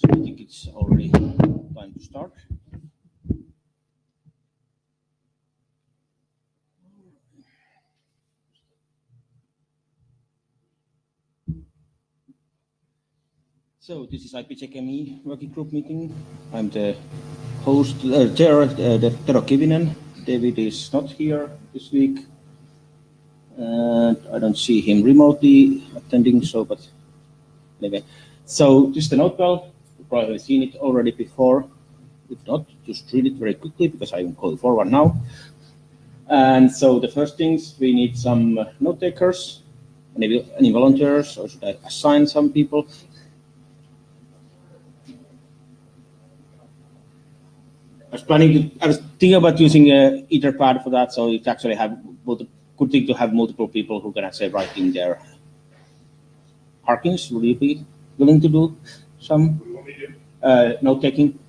So I think it's already time to start. So this is IPSECME working group meeting. I'm the host, chair, Tero Kivinen. David is not here this week. And I don't see him remotely attending, so, but anyway. So just a notepad, you've probably seen it already before. If not, just read it very quickly because I'm going forward now. And so the first things, we need some note takers. Any volunteers, or should I assign some people? I was thinking about using a Etherpad for that, so it actually have good thing to have multiple people who can actually write in their markings. Would you be willing to do some note taking?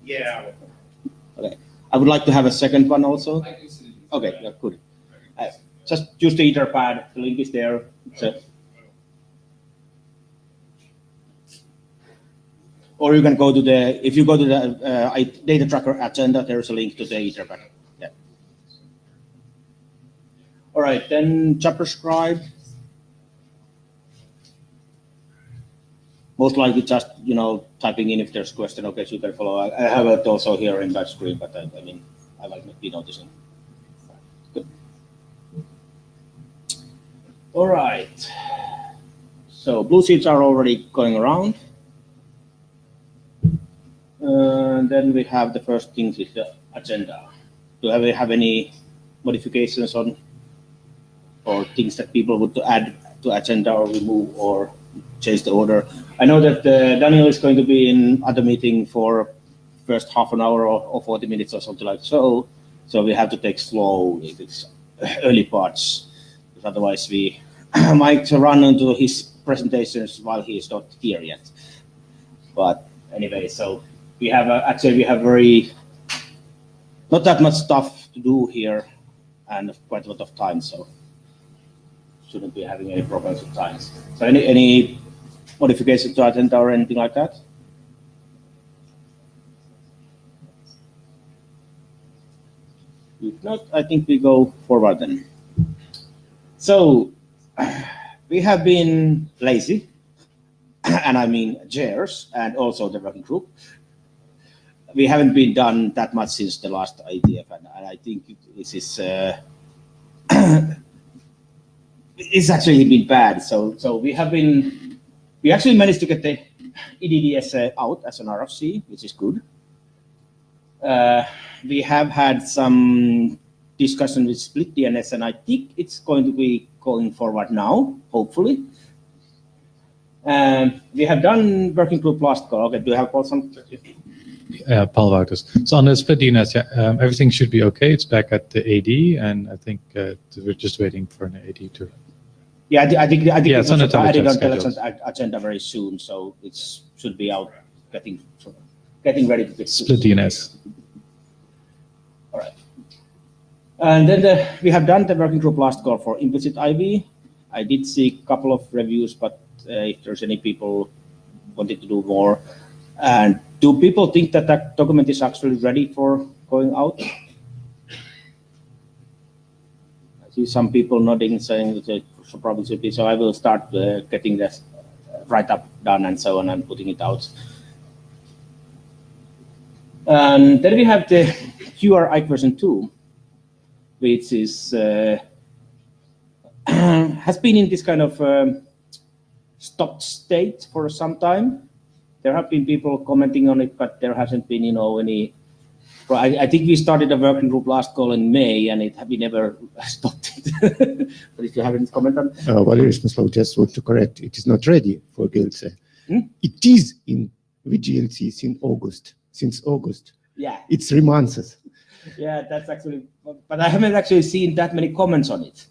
Yeah. Okay. I would like to have a second one also. Okay, yeah, good. Just use the Etherpad. The link is there. Or you can go to the, if you go to the data tracker agenda, there's a link to the Etherpad. Yeah. All right, then chapter scribe. Most likely just, typing in if there's a question. Okay, so you can follow. I have it also here in that screen, but I mean, I might not be noticing. Good. All right. So blue sheets are already going around. Then we have the first things is the agenda. Do we have any modifications on or things that people would add to agenda or remove or change the order? I know that Daniel is going to be in other meeting for first half an hour or 40 minutes or something like so. So we have to take slow if it's early parts, because otherwise we might run into his presentations while he is not here yet. But anyway, so we have actually very not that much stuff to do here and quite a lot of time, so shouldn't be having any problems with times. So any modifications to agenda or anything like that? If not, I think we go forward then. So we have been lazy, and I mean chairs and also the working group. We haven't been done that much since the last IETF, and I think this is it's actually been bad. So we actually managed to get the EDDS out as an RFC, which is good. We have had some discussion with split DNS, and I think it's going to be going forward now, hopefully. We have done working group last call. Okay, do you have some? Paul Wouters. So on the split DNS, everything should be okay. It's back at the AD, and I think we're just waiting for an AD to. Yeah, I think it's on the added on the agenda very soon, so it should be out, getting ready to get split DNS. All right. And then we have done the working group last call for implicit IV. I did see a couple of reviews, but if there's any people wanting to do more. And do people think that that document is actually ready for going out? I see some people nodding, saying that it probably should be. So I will start getting this write-up done and so on and putting it out. And then we have the QR version 2, which is has been in this kind of stopped state for some time. There have been people commenting on it, but there hasn't been, any. I think we started a working group last call in May, and we never stopped it. But if you have any comment on, Valery Smyslov just want to correct. It is not ready for GLC. It is in VGLC since August. Yeah, it's 3 months. Yeah, that's actually. But I haven't actually seen that many comments on it.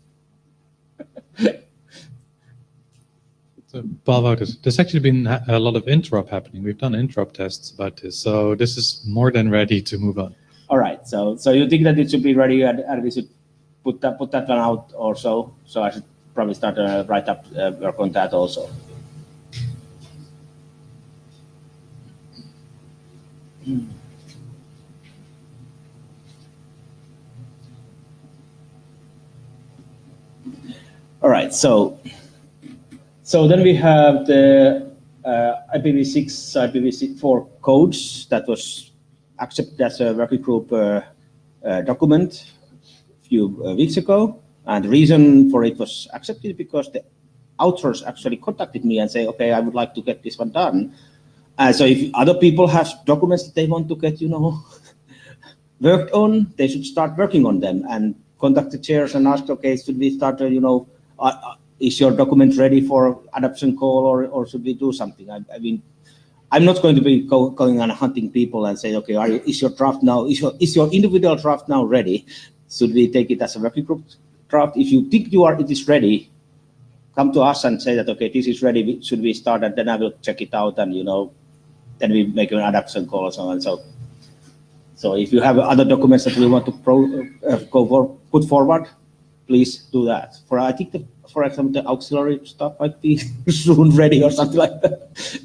Paul Wouters, there's actually been a lot of interop happening. We've done interop tests about this, so this is more than ready to move on. All right, so you think that it should be ready, and we should put that one out or so? So I should probably start a write-up work on that also. All right, so then we have the IPv6, IPv4 codes that was accepted as a working group document a few weeks ago. And the reason for it was accepted because the authors actually contacted me and say, okay, I would like to get this one done. So if other people have documents that they want to get, worked on, they should start working on them and contact the chairs and ask, okay, should we start, is your document ready for adoption call, or should we do something? I mean, I'm not going to be going on hunting people and say, okay, is your draft now, is your individual draft now ready? Should we take it as a working group draft? If you think it is ready, come to us and say that, okay, this is ready, should we start? And then I will check it out, and then we make an adoption call or so on. So if you have other documents that we want to put forward, please do that. I think for example, the auxiliary stuff might be soon ready or something like that.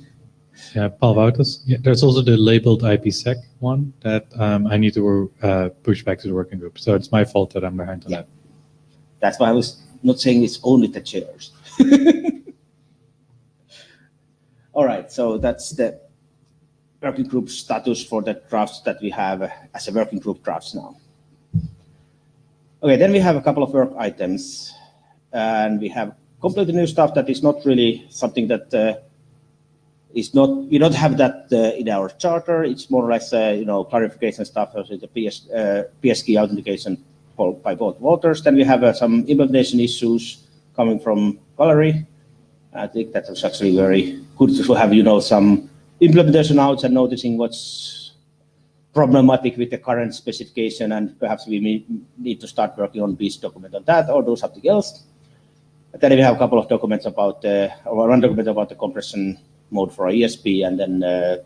Yeah, Paul Wouters. Yeah, there's also the labeled IPSEC one that I need to push back to the working group. So it's my fault that I'm behind on that. That's why I was not saying it's only the chairs. All right, so that's the working group status for the drafts that we have as a working group drafts now. Okay, then we have a couple of work items, and we have completely new stuff that is not really something that we don't have that in our charter. It's more or less clarification stuff, the PS key authentication by both voters. Then we have some implementation issues coming from Gallery. I think that was actually very good to have some implementation outs and noticing what's problematic with the current specification, and perhaps we need to start working on this document on that or do something else. And then we have a couple of documents about one document about the compression mode for ESP, and then the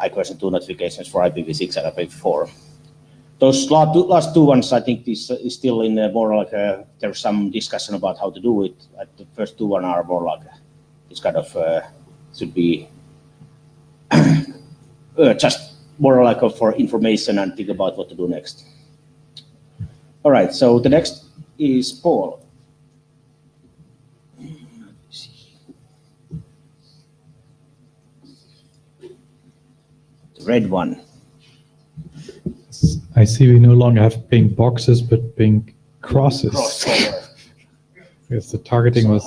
IQ 2 notifications for IPv6 and IPv4. Those last two ones, I think, is still in more like there's some discussion about how to do it. The first two one are more like this kind of should be just more like for information and think about what to do next. All right, so the next is Paul. The red one. I see we no longer have pink boxes, but pink crosses. Crossover. Because the targeting was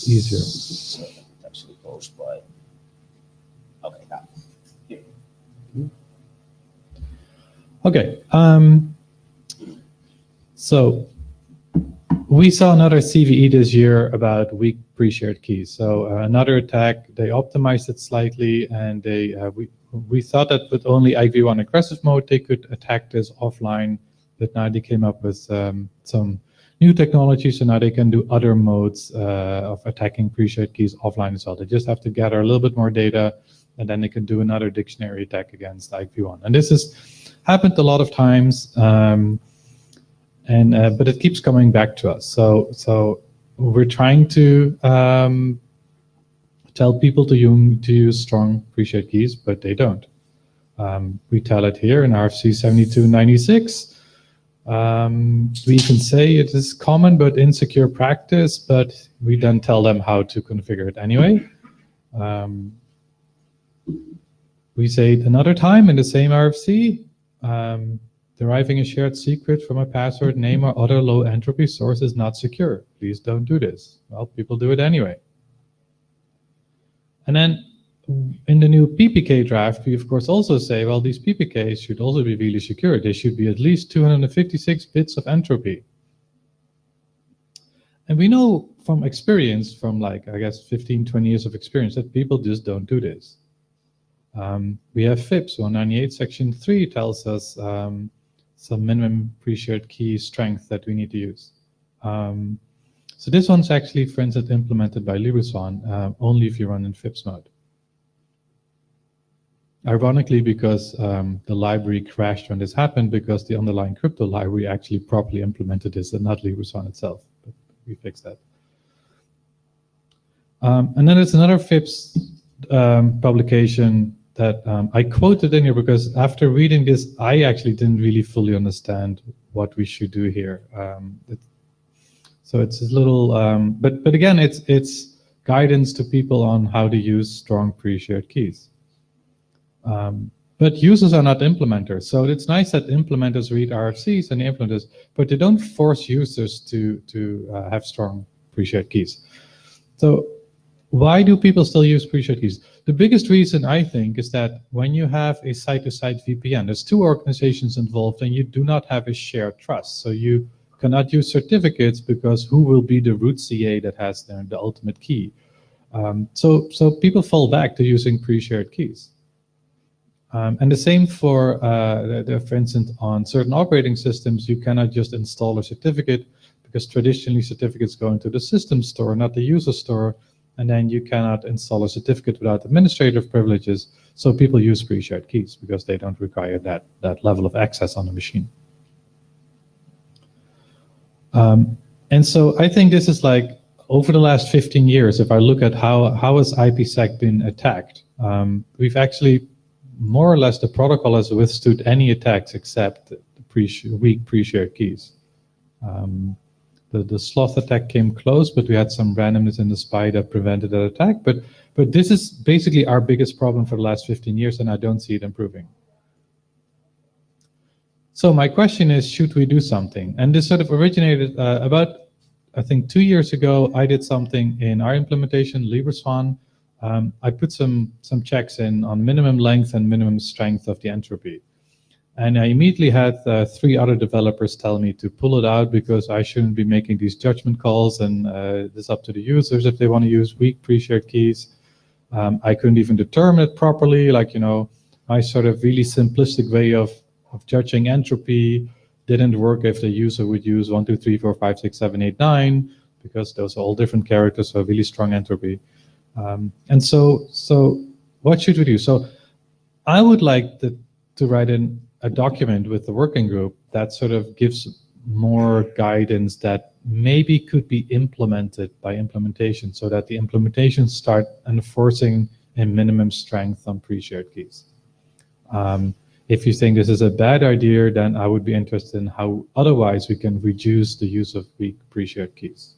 easier. So it actually goes by. Okay, now. Here. Okay. So we saw another CVE this year about weak pre-shared keys. So another attack, they optimized it slightly, and we thought that with only IQ1 aggressive mode, they could attack this offline, but now they came up with some new technology, so now they can do other modes of attacking pre-shared keys offline as well. They just have to gather a little bit more data, and then they can do another dictionary attack against IQ1. And this has happened a lot of times, but it keeps coming back to us. So we're trying to tell people to use strong pre-shared keys, but they don't. We tell it here in RFC 7296. We can say it is common but insecure practice, but we then tell them how to configure it anyway. We say it another time in the same RFC. Deriving a shared secret from a password, name, or other low entropy source is not secure. Please don't do this. Well, people do it anyway. And then in the new PPK draft, we of course also say, well, these PPKs should also be really secure. They should be at least 256 bits of entropy. And we know from experience, from like, I guess, 15, 20 years of experience, that people just don't do this. We have FIPS 198 section 3 tells us some minimum pre-shared key strength that we need to use. So this one's actually, for instance, implemented by LibreSwan only if you run in FIPS mode. Ironically, because the library crashed when this happened, because the underlying crypto library actually properly implemented this and not LibreSwan itself. But we fixed that. And then there's another FIPS publication I quoted in here because after reading this, I actually didn't really fully understand what we should do here. So it's a little, but again, it's guidance to people on how to use strong pre-shared keys. But users are not implementers, so it's nice that implementers read RFCs and the implementers, but they don't force users to have strong pre-shared keys. So why do people still use pre-shared keys? The biggest reason, I think, is that when you have a site-to-site VPN, there's two organizations involved and you do not have a shared trust. So you cannot use certificates because who will be the root CA that has the ultimate key? So people fall back to using pre-shared keys. And the same for instance, on certain operating systems, you cannot just install a certificate because traditionally certificates go into the system store, not the user store. And then you cannot install a certificate without administrative privileges. So people use pre-shared keys because they don't require that level of access on the machine. And so I think this is like over the last 15 years, if I look at how has IPSEC been attacked, we've actually more or less the protocol has withstood any attacks except the weak pre-shared keys. The sloth attack came close, but we had some randomness in the SPY that prevented that attack. But this is basically our biggest problem for the last 15 years, and I don't see it improving. So my question is, should we do something? And this sort of originated about, I think 2 years ago. I did something in our implementation, LibreSwan. I put some checks in on minimum length and minimum strength of the entropy. And I immediately had 3 other developers tell me to pull it out because I shouldn't be making these judgment calls, and it's up to the users if they want to use weak pre-shared keys. I couldn't even determine it properly, like, you know, my sort of really simplistic way of judging entropy didn't work if the user would use 1, 2, 3, 4, 5, 6, 7, 8, 9, because those are all different characters, so really strong entropy. And so what should we do? So I would like to write in a document with the working group that sort of gives more guidance that maybe could be implemented by implementation, so that the implementations start enforcing a minimum strength on pre-shared keys. If you think this is a bad idea, then I would be interested in how otherwise we can reduce the use of weak pre-shared keys.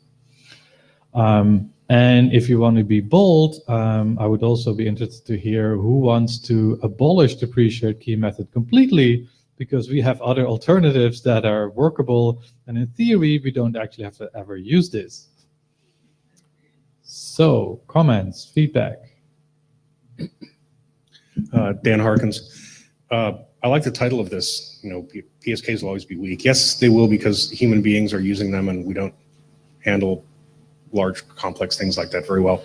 And if you want to be bold, I would also be interested to hear who wants to abolish the pre-shared key method completely, because we have other alternatives that are workable, and in theory, we don't actually have to ever use this. So, comments, feedback. Dan Harkins. I like the title of this, you know, PSKs will always be weak. Yes, they will, because human beings are using them and we don't handle large, complex things like that very well.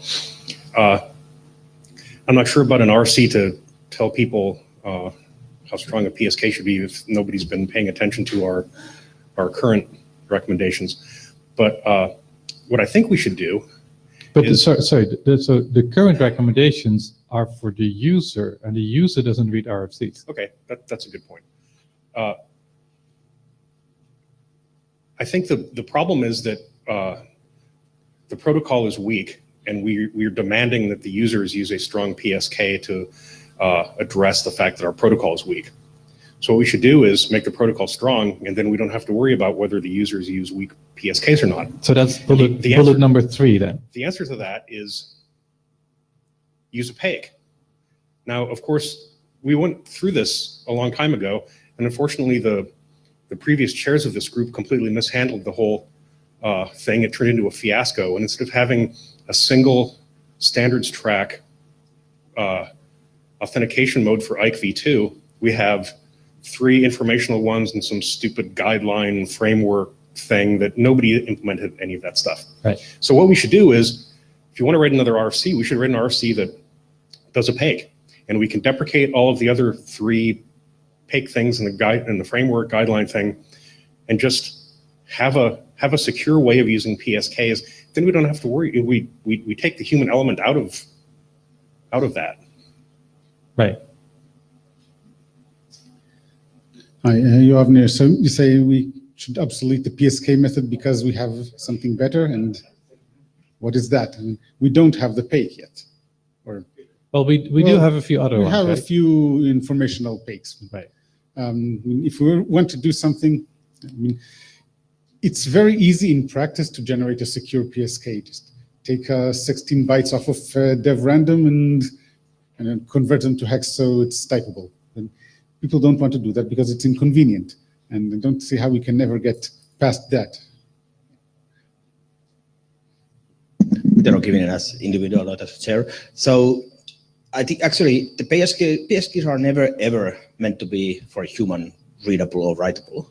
I'm not sure about an RC to tell people how strong a PSK should be if nobody's been paying attention to our current recommendations. But what I think we should do is... So the current recommendations are for the user, and the user doesn't read RFCs. Okay, that's a good point. I think the problem is that the protocol is weak, and we're demanding that the users use a strong PSK to address the fact that our protocol is weak. So what we should do is make the protocol strong, and then we don't have to worry about whether the users use weak PSKs or not. So that's bullet number 3 then. The answer to that is use opaque. Now, of course, we went through this a long time ago, and unfortunately the previous chairs of this group completely mishandled the whole thing. It turned into a fiasco, and instead of having a single standards track authentication mode for IKE v2, we have 3 informational ones and some stupid guideline framework thing that nobody implemented any of that stuff. Right. So what we should do is, if you want to write another RFC, we should write an RFC that does opaque, and we can deprecate all of the other 3 opaque things in the guide and the framework guideline thing, and just have a secure way of using PSKs. Then we don't have to worry. We take the human element out of that. Right. Hi, Joavnir. So you say we should obsolete the PSK method because we have something better, and what is that? And we don't have the PAKE yet, or Well, we do Well, have a few other We ones, have a right? few informational PEGs. Right. If we want to do something, I mean, it's very easy in practice to generate a secure PSK. Just take 16 bytes off of dev random and then convert them to hex so it's typable. And people don't want to do that because it's inconvenient, and I don't see how we can never get past that. They're giving us individual data share. So I think actually the PSKs are never ever meant to be for human readable or writable.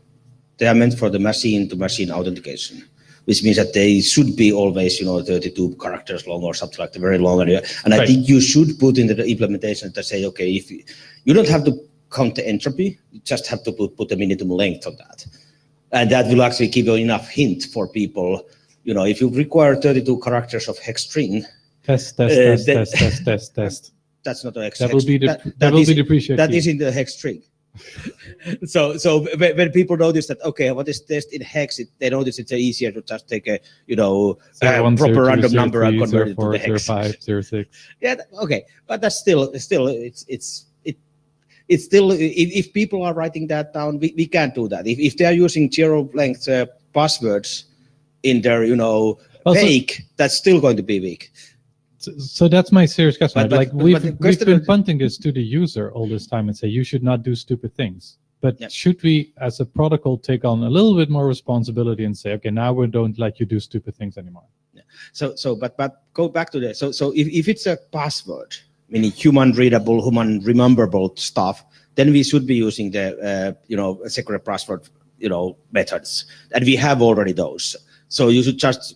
They are meant for the machine-to-machine authentication, which means that they should be always, 32 characters long or something like that, very long. And I think you should put in the implementation to say, okay, if you don't have to count the entropy, you just have to put a minimum length on that. And that will actually give you enough hint for people. If you require 32 characters of hex string, Test. that's not a hex. That will be the pre-shared That key. is in the hex string. so when people notice that, okay, what is test in hex, they notice it's easier to just take a proper random number and convert it to the hex. 05, 06. Yeah, okay, but that's still it's still if people are writing that down, we can't do that. If they are using zero length passwords in their fake, that's still going to be weak. So that's my serious question. But we've the question been is- punting this to the user all this time and say you should not do stupid things. But Yeah. should we, as a protocol, take on a little bit more responsibility and say, okay, now we don't let you do stupid things anymore? But go back to that. So if it's a password, meaning human readable, human rememberable stuff, then we should be using the secret password methods, and we have already those. So you should just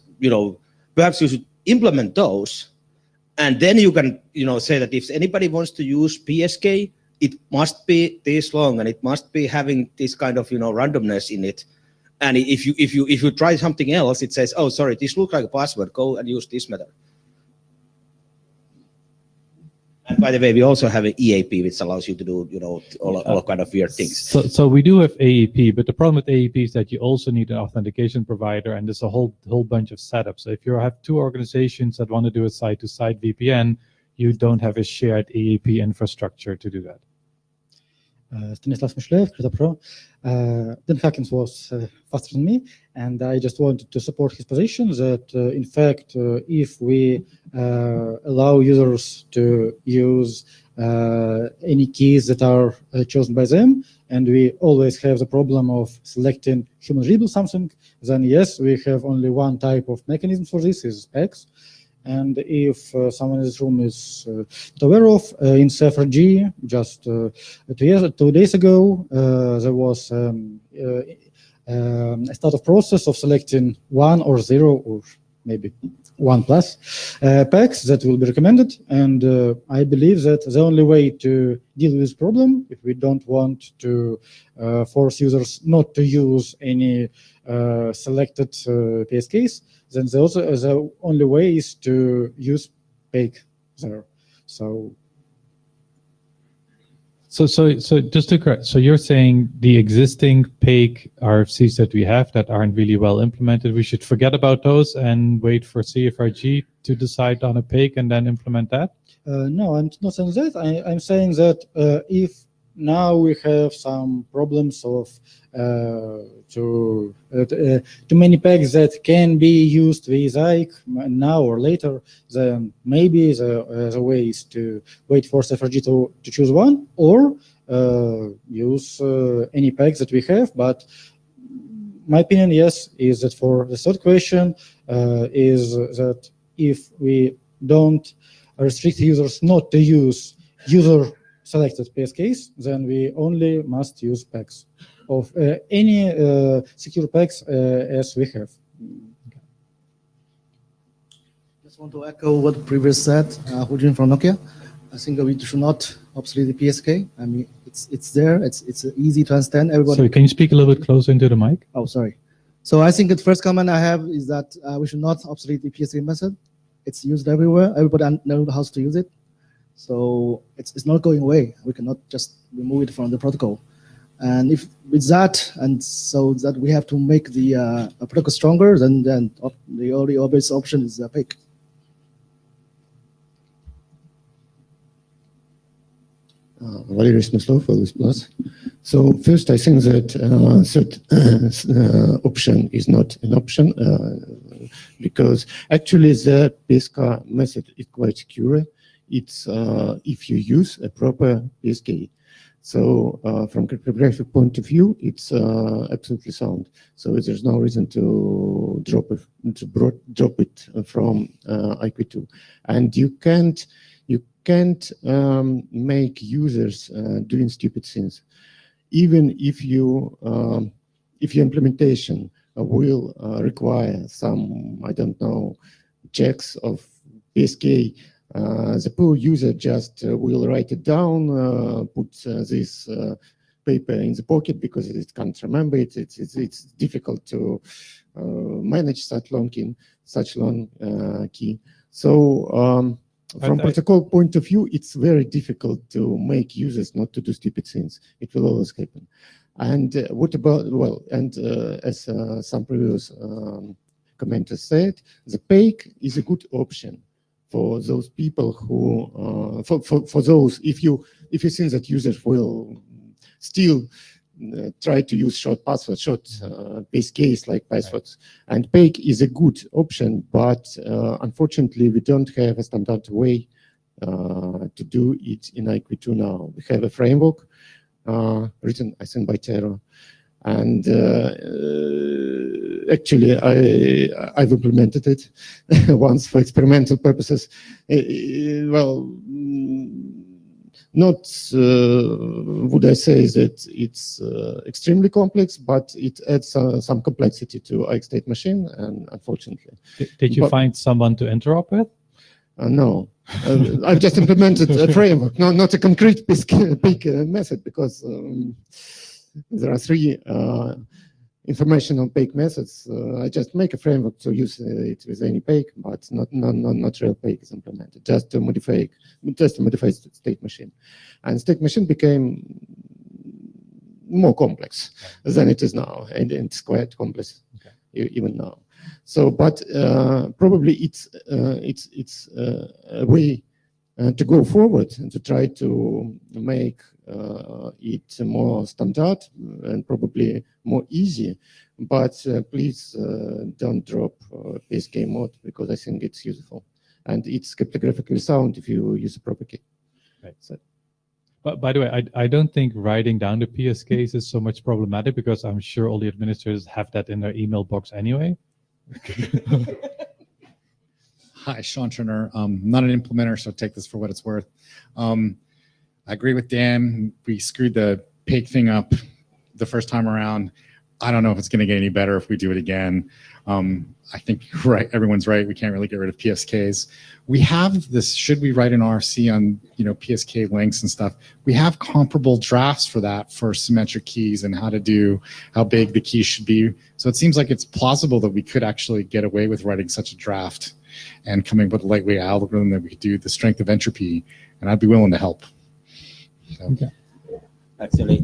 perhaps you should implement those, and then you can say that if anybody wants to use PSK, it must be this long and it must be having this kind of randomness in it. And if you try something else, it says, oh, sorry, this looks like a password, go and use this method. And by the way, we also have an EAP, which allows you to do all kind of weird things. So we do have AEP, but the problem with AEP is that you also need an authentication provider, and there's a whole bunch of setups. So if you have two organizations that want to do a site-to-site VPN, you don't have a shared AEP infrastructure to do that. Stanislas Michelev, Krita Pro. Dan Hawkins was faster than me, and I just wanted to support his position that, in fact, if we allow users to use any keys that are chosen by them, and we always have the problem of selecting human readable something, then yes, we have only one type of mechanism for this, is PEGs. And if someone in this room is not aware of, in CFRG, just 2 days ago, there was a startup process of selecting 1 or 0 or maybe 1+ PEGs that will be recommended. And I believe that the only way to deal with this problem, if we don't want to force users not to use any selected PSKs, then the only way is to use PEG there. So just to correct, so you're saying the existing PEG RFCs that we have that aren't really well implemented, we should forget about those and wait for CFRG to decide on a PEG and then implement that? no, I'm not saying that. I'm saying that if now we have some problems of too many PEGs that can be used with IKE now or later, then maybe the way is to wait for CFRG to choose one, or use any PEGs that we have. But my opinion, yes, is that for the third question, is that if we don't restrict users not to use user-selected PSKs, then we only must use PEGs of any secure PEGs as we have. Just want to echo what the previous said, Hujin from Nokia. I think we should not obsolete the PSK. I mean, it's there. It's easy to understand. Everybody. Sorry, can you speak a little bit closer into the mic? Oh, sorry. So I think the first comment I have is that we should not obsolete the PSK method. It's used everywhere. Everybody knows how to use it. So it's not going away. We cannot just remove it from the protocol. And if with that, and so that we have to make the protocol stronger, then the only obvious option is PEG. Valery Smyslov, LS Plus. So first, I think that third option is not an option because actually the PSK method is quite secure. It's if you use a proper PSK. So from cryptographic point of view, it's absolutely sound. So there's no reason to drop it from IQ2, and you can't make users doing stupid things, even if your implementation will require some, I don't know, checks of PSK. The poor user just will write it down, put this paper in the pocket because it can't remember it. It's difficult to manage such long key. So from protocol point of view, it's very difficult to make users not to do stupid things. It will always happen. And what about, well, and as some previous commenters said, the PEG is a good option for those people who, for those, if you think that users will still try to use short passwords, short PSKs like passwords, and PEG is a good option, but unfortunately we don't have a standard way to do it in IQ2 now. We have a framework written, I think, by Tero, and actually I've implemented it once for experimental purposes. Well, not would I say that it's extremely complex, but it adds some complexity to IX-state machine, and unfortunately. Did you find someone to interop with? No, I've just implemented a framework, not a concrete PEG method, because there are three informational PEG methods. I just make a framework to use it with any PEG, but not real PEG is implemented, just to modify state machine. And state machine became more complex than it is now, and it's quite complex even now. So, but probably it's a way to go forward and to try to make it more standard and probably more easy. But please don't drop PSK mode, because I think it's useful and it's cryptographically sound if you use a proper key. Right. So. But by the way, I don't think writing down the PSKs is so much problematic, because I'm sure all the administrators have that in their email box anyway. Hi, Sean Turner. Not an implementer, so take this for what it's worth. I agree with Dan. We screwed the PEG thing up the first time around. I don't know if it's going to get any better if we do it again. I think you're right. Everyone's right. We can't really get rid of PSKs. We have this. Should we write an RC on PSK lengths and stuff? We have comparable drafts for that, for symmetric keys and how big the keys should be. So it seems like it's plausible that we could actually get away with writing such a draft and coming up with a lightweight algorithm that we could do the strength of entropy, and I'd be willing to help. So. Okay. Actually,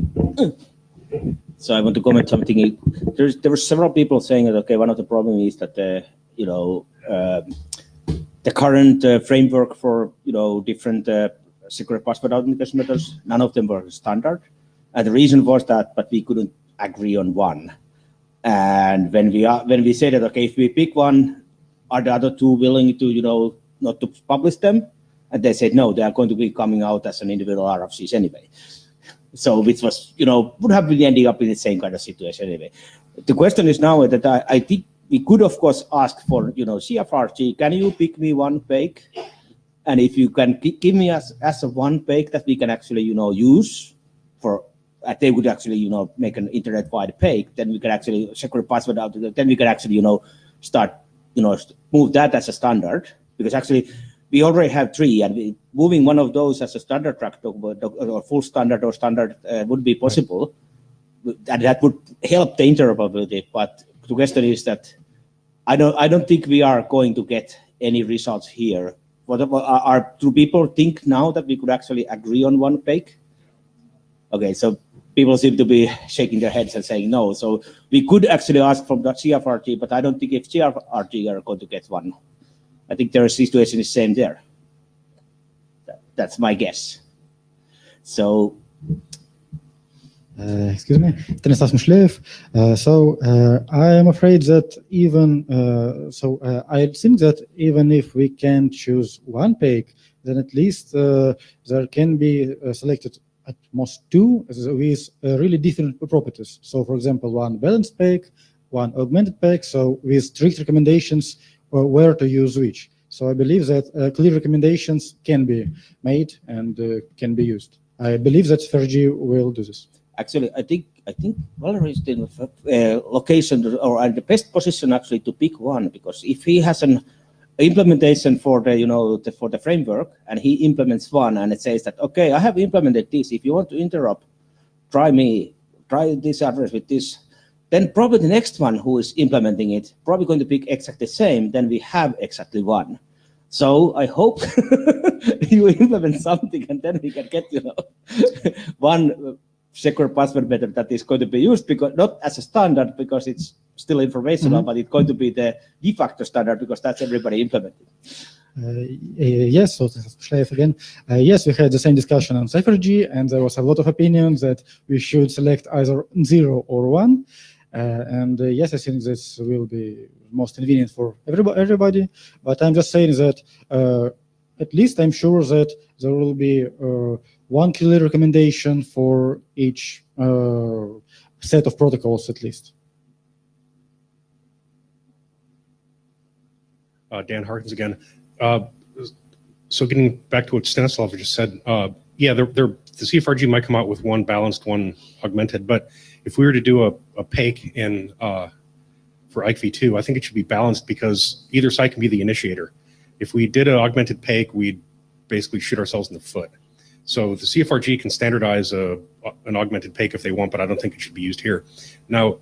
so I want to comment something. There were several people saying that, okay, one of the problems is that the current framework for different secret password authentication methods, none of them were standard, and the reason was that, but we couldn't agree on one. And when we said that, okay, if we pick one, are the other two willing to not to publish them? And they said no, they are going to be coming out as an individual RFCs anyway. So which was would have been ending up in the same kind of situation anyway. The question is now that I think we could of course ask for CFRG, can you pick me one PEG? And if you can give me as a one PEG that we can actually use for, they would actually make an internet-wide PEG, then we can actually secure password out. Then we can actually start move that as a standard, because actually we already have three, and moving one of those as a standard track or full standard or standard would be possible, and that would help the interoperability. But the question is that I don't think we are going to get any results here. Do people think now that we could actually agree on one PEG? Okay, so people seem to be shaking their heads and saying no. So we could actually ask from the CFRG, but I don't think if CFRG are going to get one. I think their situation is same there. That's my guess. So Excuse me, Stanislas Mishlev. I am afraid that I think that even if we can choose one peg, then at least there can be selected at most two with really different properties. So, for example, one balanced peg, one augmented peg, so with strict recommendations where to use which. So I believe that clear recommendations can be made and can be used. I believe that FRG will do this. actually, I think Valerie is in the location or in the best position actually to pick one, because if he has an implementation for the for the framework and he implements one and it says that, okay, I have implemented this. If you want to interrupt, try this address with this. Then probably the next one who is implementing it probably going to pick exactly the same. Then we have exactly one. So I hope you implement something and then we can get one secure password method that is going to be used, because not as a standard because it's still informational, but it's going to be the de facto standard because that's everybody implementing. Yes, so Schleif again. Yes, we had the same discussion on CipherG, and there was a lot of opinions that we should select either 0 or 1. Yes, I think this will be most convenient for everybody. But I'm just saying that at least I'm sure that there will be one clear recommendation for each set of protocols at least. Dan Harkins again. So getting back to what Stanislav just said, yeah, the CFRG might come out with one balanced, one augmented, but if we were to do a PAKE in for IETF2, I think it should be balanced because either side can be the initiator. If we did an augmented PAKE, we'd basically shoot ourselves in the foot. So the CFRG can standardize an augmented PAKE if they want, but I don't think it should be used here. Now,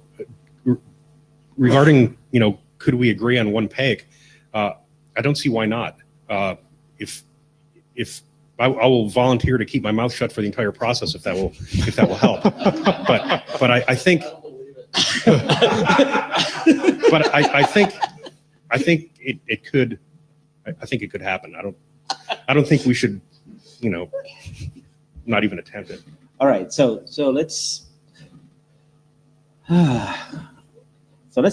regarding, could we agree on one PAKE? I don't see why not. If I will volunteer to keep my mouth shut for the entire process if that will help. But I think, but I think it could. I think it could happen. I don't think we should, not even attempt it. All right, so let's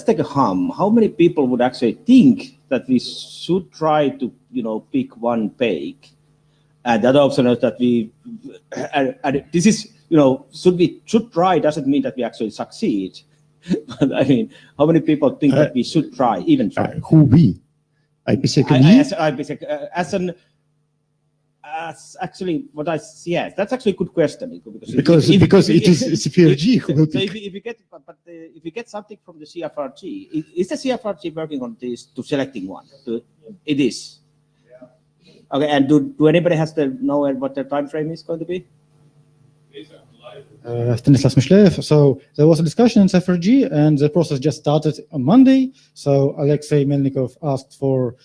take a hum. How many people would actually think that we should try to, pick one PAKE? And the other option is that and this is, should try doesn't mean that we actually succeed. But I mean, how many people think that we should even try? Who we? IPSECME? As actually what I see, yes, that's actually a good question. Because it is CFRG who will pick. If you get something from the CFRG, is the CFRG working on this to selecting one? It is. Okay, and do anybody has to know what the time frame is going to be? Stanislas Mishlev. So there was a discussion in CipherG, and the process just started on Monday. So Alexei Melnikov asked for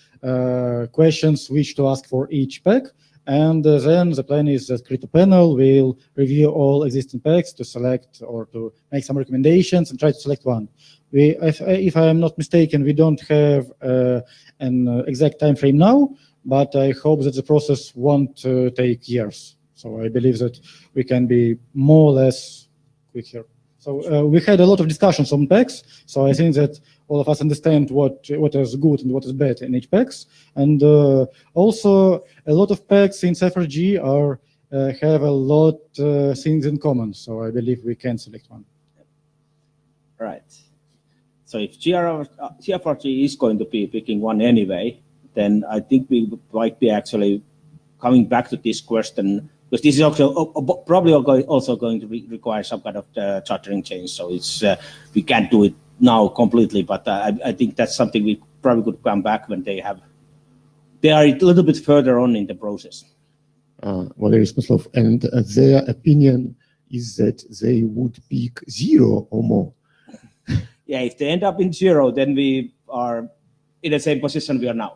questions which to ask for each PAK. And then the plan is that Crypto Panel will review all existing PAKs to select or to make some recommendations and try to select one. If I am not mistaken, we don't have an exact time frame now, but I hope that the process won't take years. So I believe that we can be more or less quick here. So we had a lot of discussions on PAKs. So I think that all of us understand what is good and what is bad in each PAKs. And also a lot of PAKs in CipherG have a lot things in common. So I believe we can select one. Right. So if CFRG is going to be picking one anyway, then I think we might be actually coming back to this question, because this is also probably also going to require some kind of chartering change. So it's we can't do it now completely, but I think that's something we probably could come back when they are a little bit further on in the process. Valery Smyslov, and their opinion is that they would pick 0 or more. Yeah, if they end up in 0, then we are in the same position we are now.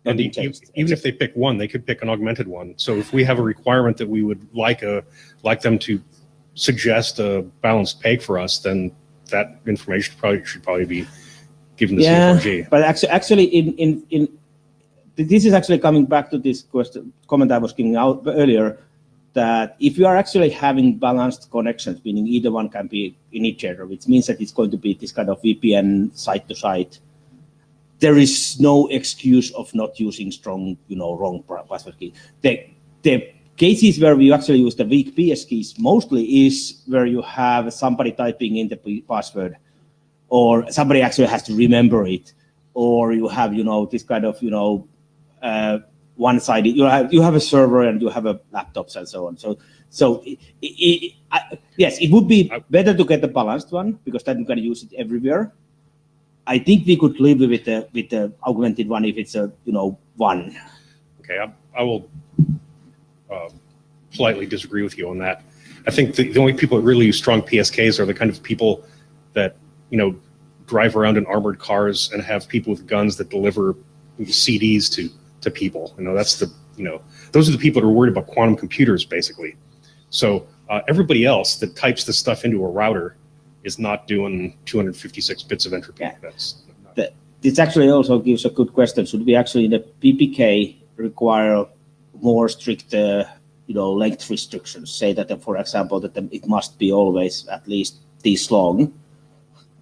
And even if they pick one, they could pick an augmented one. So if we have a requirement that we would like them to suggest a balanced PAKE for us, then that information should probably be given to CFRG. But actually, in this is actually coming back to this comment I was giving out earlier. that if you are actually having balanced connections, meaning either one can be initiator, which means that it's going to be this kind of VPN site to site, there is no excuse of not using strong, wrong password key. The cases where we actually use the weak PS keys mostly is where you have somebody typing in the password, or somebody actually has to remember it, or you have, this kind of, one-sided. You have a server and you have a laptops and so on. So yes, it would be better to get the balanced one because then you can use it everywhere. I think we could live with the augmented one if it's a one. Okay, I will politely disagree with you on that. I think the only people that really use strong PSKs are the kind of people that drive around in armored cars and have people with guns that deliver CDs to people. That's those are the people that are worried about quantum computers, basically. So everybody else that types this stuff into a router is not doing 256 bits of entropy. Yeah. This actually also gives a good question. Should we actually in the PPK require more strict, length restrictions? Say that, for example, that it must be always at least this long,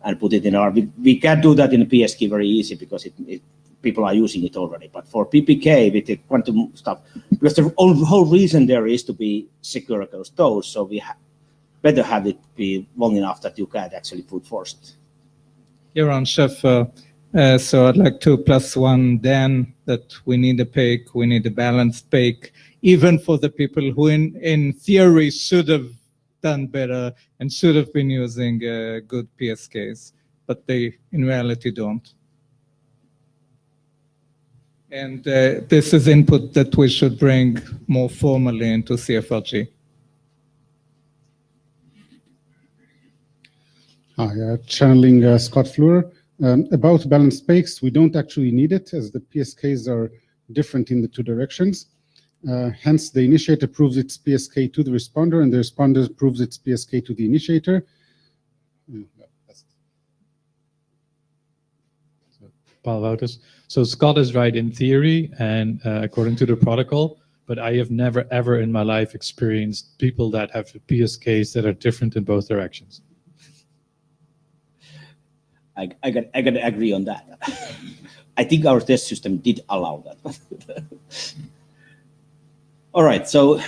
and put it in our. We can do that in the PSK very easy because people are using it already. But for PPK with the quantum stuff, because the whole reason there is to be secure against those, so we better have it be long enough that you can actually brute force it. Here on Chef, so I'd like to plus one then that we need a PAKE, we need a balanced PAKE, even for the people who in theory should have done better and should have been using good PSKs, but they in reality don't. And this is input that we should bring more formally into CFRG. Hi, channeling Scott Fleur. About balanced PAKEs, we don't actually need it as the PSKs are different in the two directions. Hence, the initiator proves its PSK to the responder, and the responder proves its PSK to the initiator. Paul Wouters. So Scott is right in theory and according to the protocol, but I have never ever in my life experienced people that have PSKs that are different in both directions. I got to agree on that. I think our test system did allow that. All right, so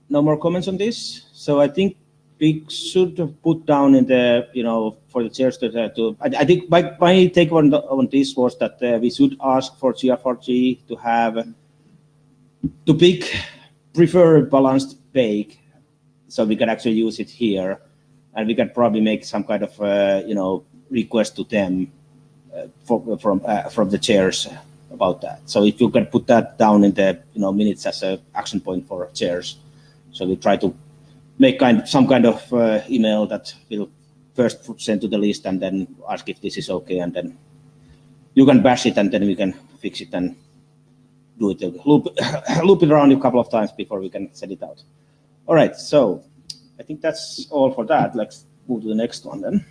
no more comments on this. So I think we should have put down in the, for the chairs to I think my take on this was that we should ask for CFRG to pick preferred balanced PAKE so we can actually use it here, and we can probably make some kind of, request to them from the chairs about that. So if you can put that down in the minutes as an action point for chairs, so we try to make some kind of email that will first send to the list and then ask if this is okay, and then you can bash it and then we can fix it and do it, loop it around a couple of times before we can send it out. All right, so I think that's all for that. Let's move to the next one then.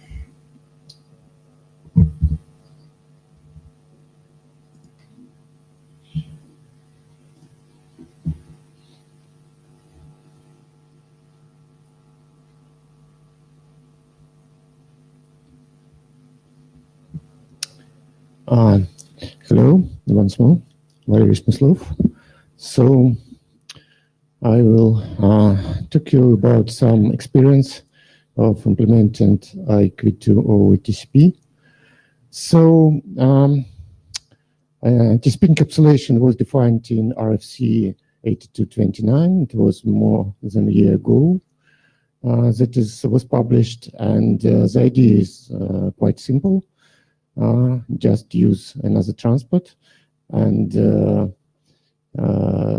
Hello, once more, Valery Smyslov. So I will talk to you about some experience of implementing IETF over TCP. So TCP encapsulation was defined in RFC 8229. It was more than a year ago. That was published, and the idea is quite simple. Just use another transport, and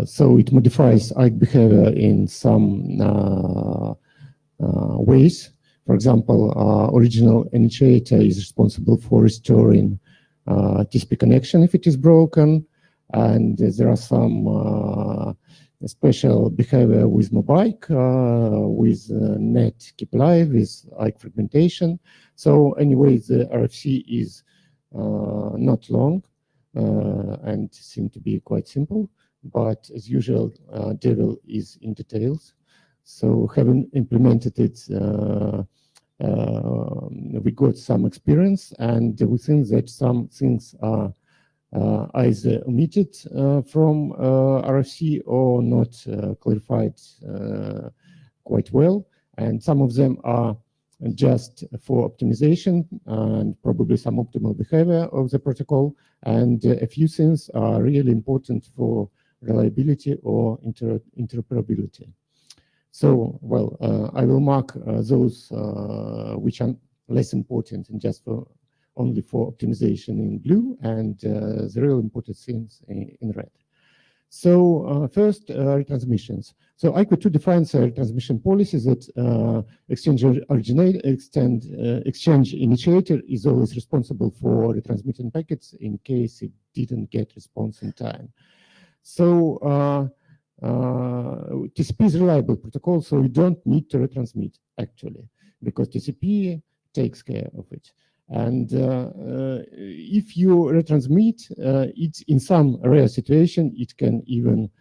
so it modifies IKE behavior in some ways. For example, original initiator is responsible for restoring TCP connection if it is broken, and there are some special behavior with MOBIKE, with net keep alive, with IKE fragmentation. So anyway, the RFC is not long and seem to be quite simple, but as usual, devil is in details. So having implemented it, we got some experience, and we think that some things are either omitted from RFC or not clarified quite well, and some of them are just for optimization and probably some optimal behavior of the protocol, and a few things are really important for reliability or interoperability. So, well, I will mark those which are less important and just for only for optimization in blue, and the real important things in red. So first, retransmissions. So IQ2 defines a retransmission policy that exchange initiator is always responsible for retransmitting packets in case it didn't get response in time. So TCP is a reliable protocol, so you don't need to retransmit actually, because TCP takes care of it. And if you retransmit, it in some rare situation, it can even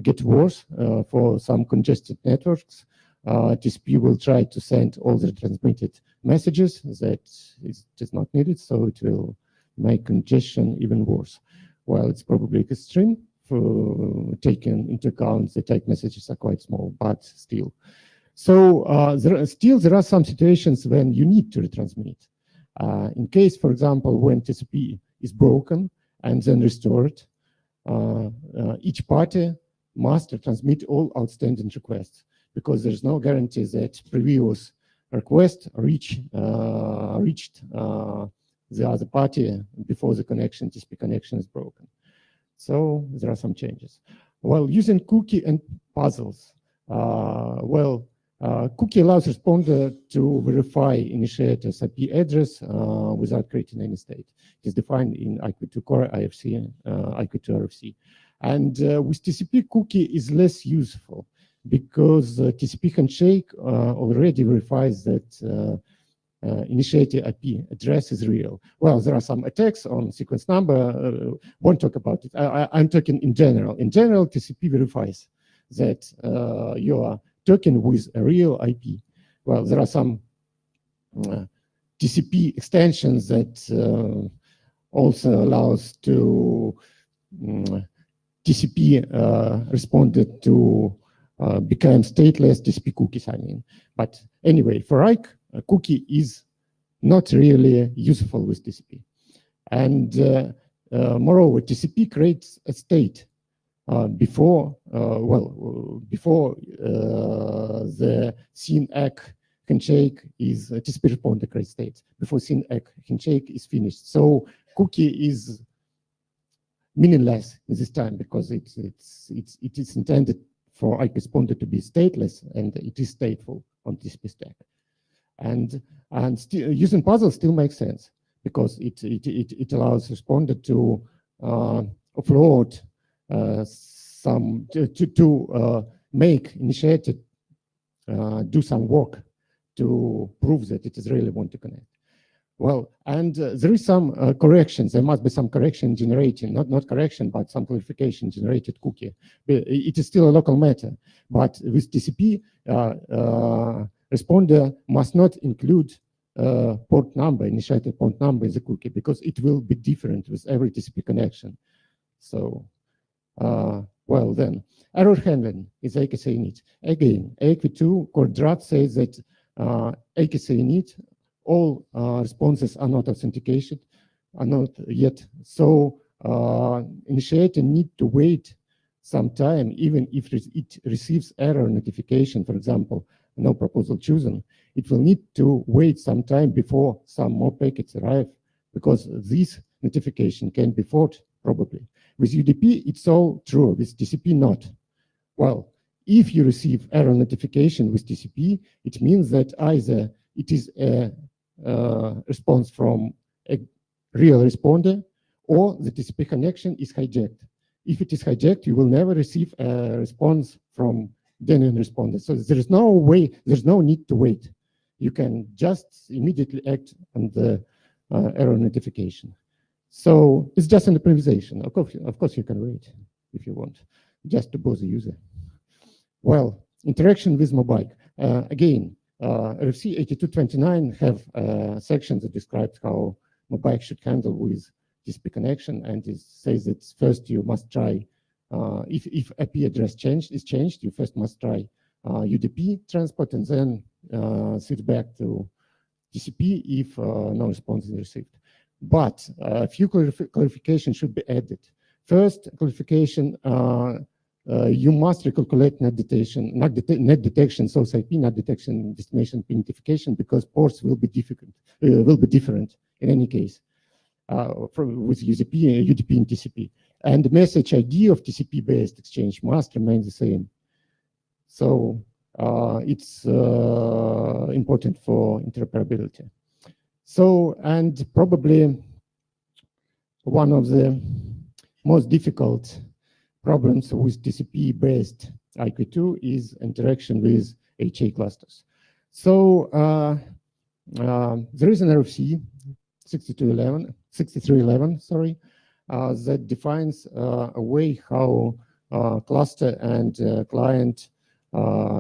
get worse for some congested networks. TCP will try to send all the transmitted messages that is just not needed, so it will make congestion even worse. Well, it's probably extreme for taking into account the type messages are quite small, but still. So there are some situations when you need to retransmit. In case, for example, when TCP is broken and then restored, each party must retransmit all outstanding requests, because there's no guarantee that previous request reached the other party before the TCP connection is broken. So there are some changes. Well, using cookie and puzzles. Cookie allows responder to verify initiator's IP address without creating any state. It is defined in IQ2 Core IFC, IQ2 RFC. And with TCP, cookie is less useful because TCP handshake already verifies that initiator IP address is real. Well, there are some attacks on sequence number. Won't talk about it. I'm talking in general. In general, TCP verifies that you are talking with a real IP. Well, there are some TCP extensions that also allows to TCP responded to become stateless TCP cookies, I mean. But anyway, for IKE, a cookie is not really useful with TCP. And moreover, TCP creates a state before the SYN-ACK handshake is TCP responder creates state before SYN-ACK handshake is finished. So cookie is meaningless in this time because it is intended for IKE responder to be stateless, and it is stateful on TCP stack. And still using puzzles still makes sense because it allows responder to offload some to make initiator do some work to prove that it is really want to connect. Well, and there is some corrections. There must be some correction generating, not correction, but some clarification generated cookie. It is still a local matter, but with TCP, responder must not include port number, initiator port number in the cookie, because it will be different with every TCP connection. So, well then, error handling is AKC init. Again, AQ2 core draft says that AKC init, all responses are not authenticated, are not yet. So initiator need to wait some time, even if it receives error notification, for example, no proposal chosen, it will need to wait some time before some more packets arrive, because this notification can be fought probably. With UDP, it's all true, with TCP not. Well, if you receive error notification with TCP, it means that either it is a response from a real responder, or the TCP connection is hijacked. If it is hijacked, you will never receive a response from genuine responder. So there is no way, there's no need to wait. You can just immediately act on the error notification. So it's just an optimization. Of course, you can wait if you want, just to bother the user. Well, interaction with MOBIKE. Again, RFC 8229 have sections that describe how MOBIKE should handle with TCP connection, and it says that first you must try, if IP address is changed, you first must try UDP transport and then switch back to TCP if no response is received. But a few clarifications should be added. First, clarification, you must recalculate net detection, source IP, net detection, destination identification, because ports will be different in any case with UDP and TCP. And the message ID of TCP-based exchange must remain the same. So it's important for interoperability. So, and probably one of the most difficult problems with TCP-based IQ2 is interaction with HA clusters. So there is an RFC 6311, sorry, that defines a way how cluster and client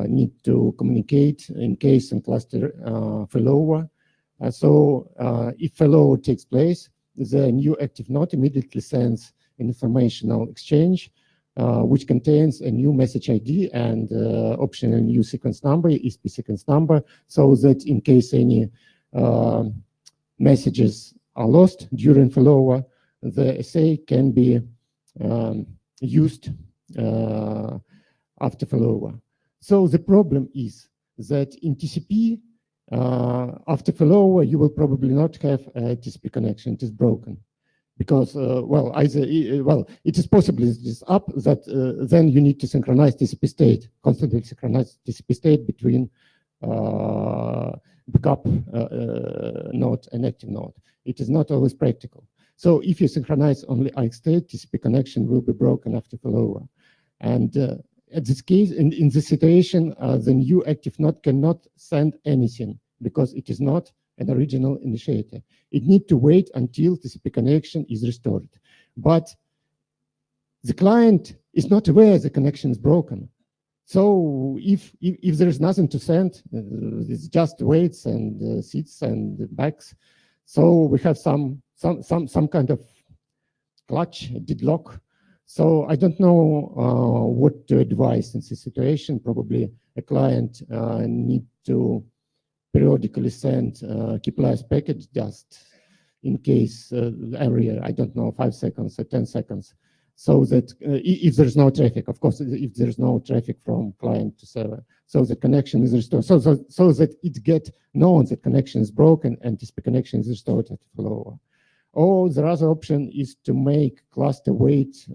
need to communicate in case and cluster failover. So if failover takes place, the new active node immediately sends an informational exchange which contains a new message ID and optional new sequence number, ESP sequence number, so that in case any messages are lost during failover, the SA can be used after failover. So the problem is that in TCP, after failover, you will probably not have a TCP connection. It is broken because, well, it is possible it is up that then you need to synchronize TCP state, constantly synchronize TCP state between backup node and active node. It is not always practical. So if you synchronize only IX state, TCP connection will be broken after failover. And at this case, in this situation, the new active node cannot send anything because it is not an original initiator. It needs to wait until TCP connection is restored. But the client is not aware the connection is broken. So if there is nothing to send, it's just waits and sits and backs. So we have some kind of clutch, deadlock. So I don't know what to advise in this situation. Probably a client need to periodically send KPIs package just in case every, I don't know, 5 seconds or 10 seconds. So that if there's no traffic, of course, if there's no traffic from client to server, so the connection is restored. So that it get known that connection is broken and TCP connection is restored at failover. Or the other option is to make cluster wait,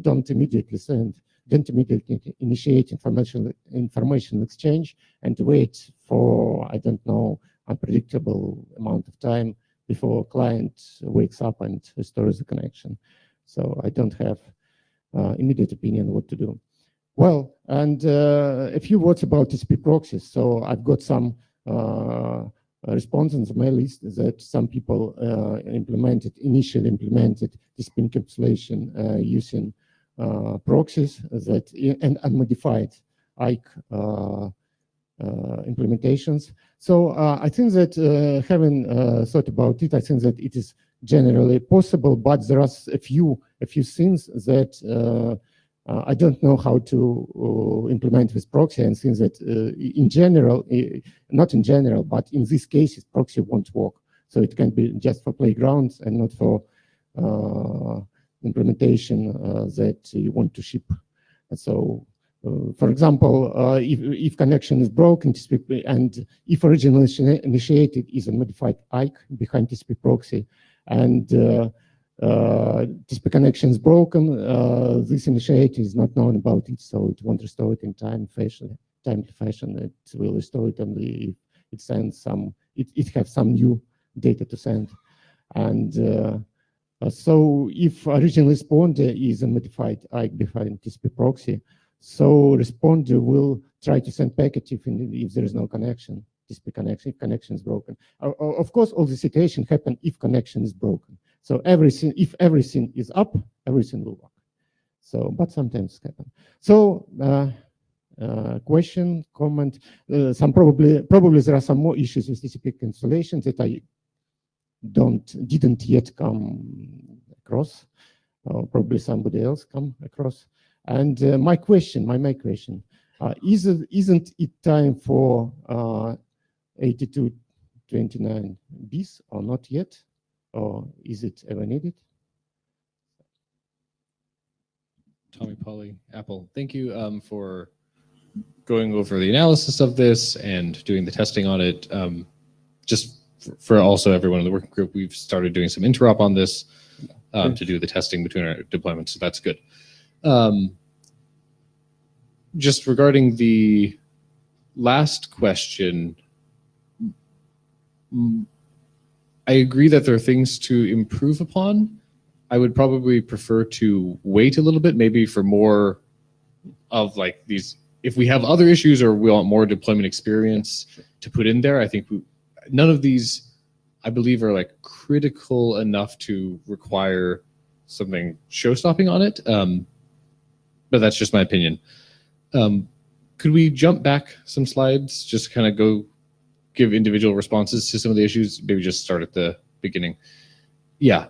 don't immediately send, don't immediately initiate information exchange and wait for, I don't know, unpredictable amount of time before client wakes up and restores the connection. So I don't have immediate opinion what to do. Well, and a few words about TCP proxies. So I've got some responses on my list that some people initially implemented TCP encapsulation using proxies that and unmodified IKE implementations. So I think that having thought about it, I think that it is generally possible, but there are a few things that I don't know how to implement with proxy, and things that in general, not in general, but in this case, proxy won't work. So it can be just for playgrounds and not for implementation that you want to ship. So, for example, if connection is broken, TCP, and if originally initiated is a modified IKE behind TCP proxy, and TCP connection is broken, this initiator is not known about it, so it won't restore it in timely fashion. It will restore it only if it sends some, it has some new data to send. And so if original responder is a modified IKE behind TCP proxy, so responder will try to send packet if there is no connection, TCP connection, if connection is broken. Of course, all the situation happen if connection is broken. So if everything is up, everything will work. So, but sometimes it happens. So question, comment. Some probably there are some more issues with TCP installations that I didn't yet come across. Probably somebody else come across. And my main question, isn't it time for 8229 bis or not yet? Or is it ever needed? Tommy Polly, Apple. Thank you for going over the analysis of this and doing the testing on it. Just for also everyone in the working group, we've started doing some interop on this to do the testing between our deployments, so that's good. Just regarding the last question, I agree that there are things to improve upon. I would probably prefer to wait a little bit, maybe for more of like these, if we have other issues or we want more deployment experience to put in there. I think none of these, I believe, are like critical enough to require something show-stopping on it. But that's just my opinion. Could we jump back some slides, just kind of go give individual responses to some of the issues? Maybe just start at the beginning. Yeah.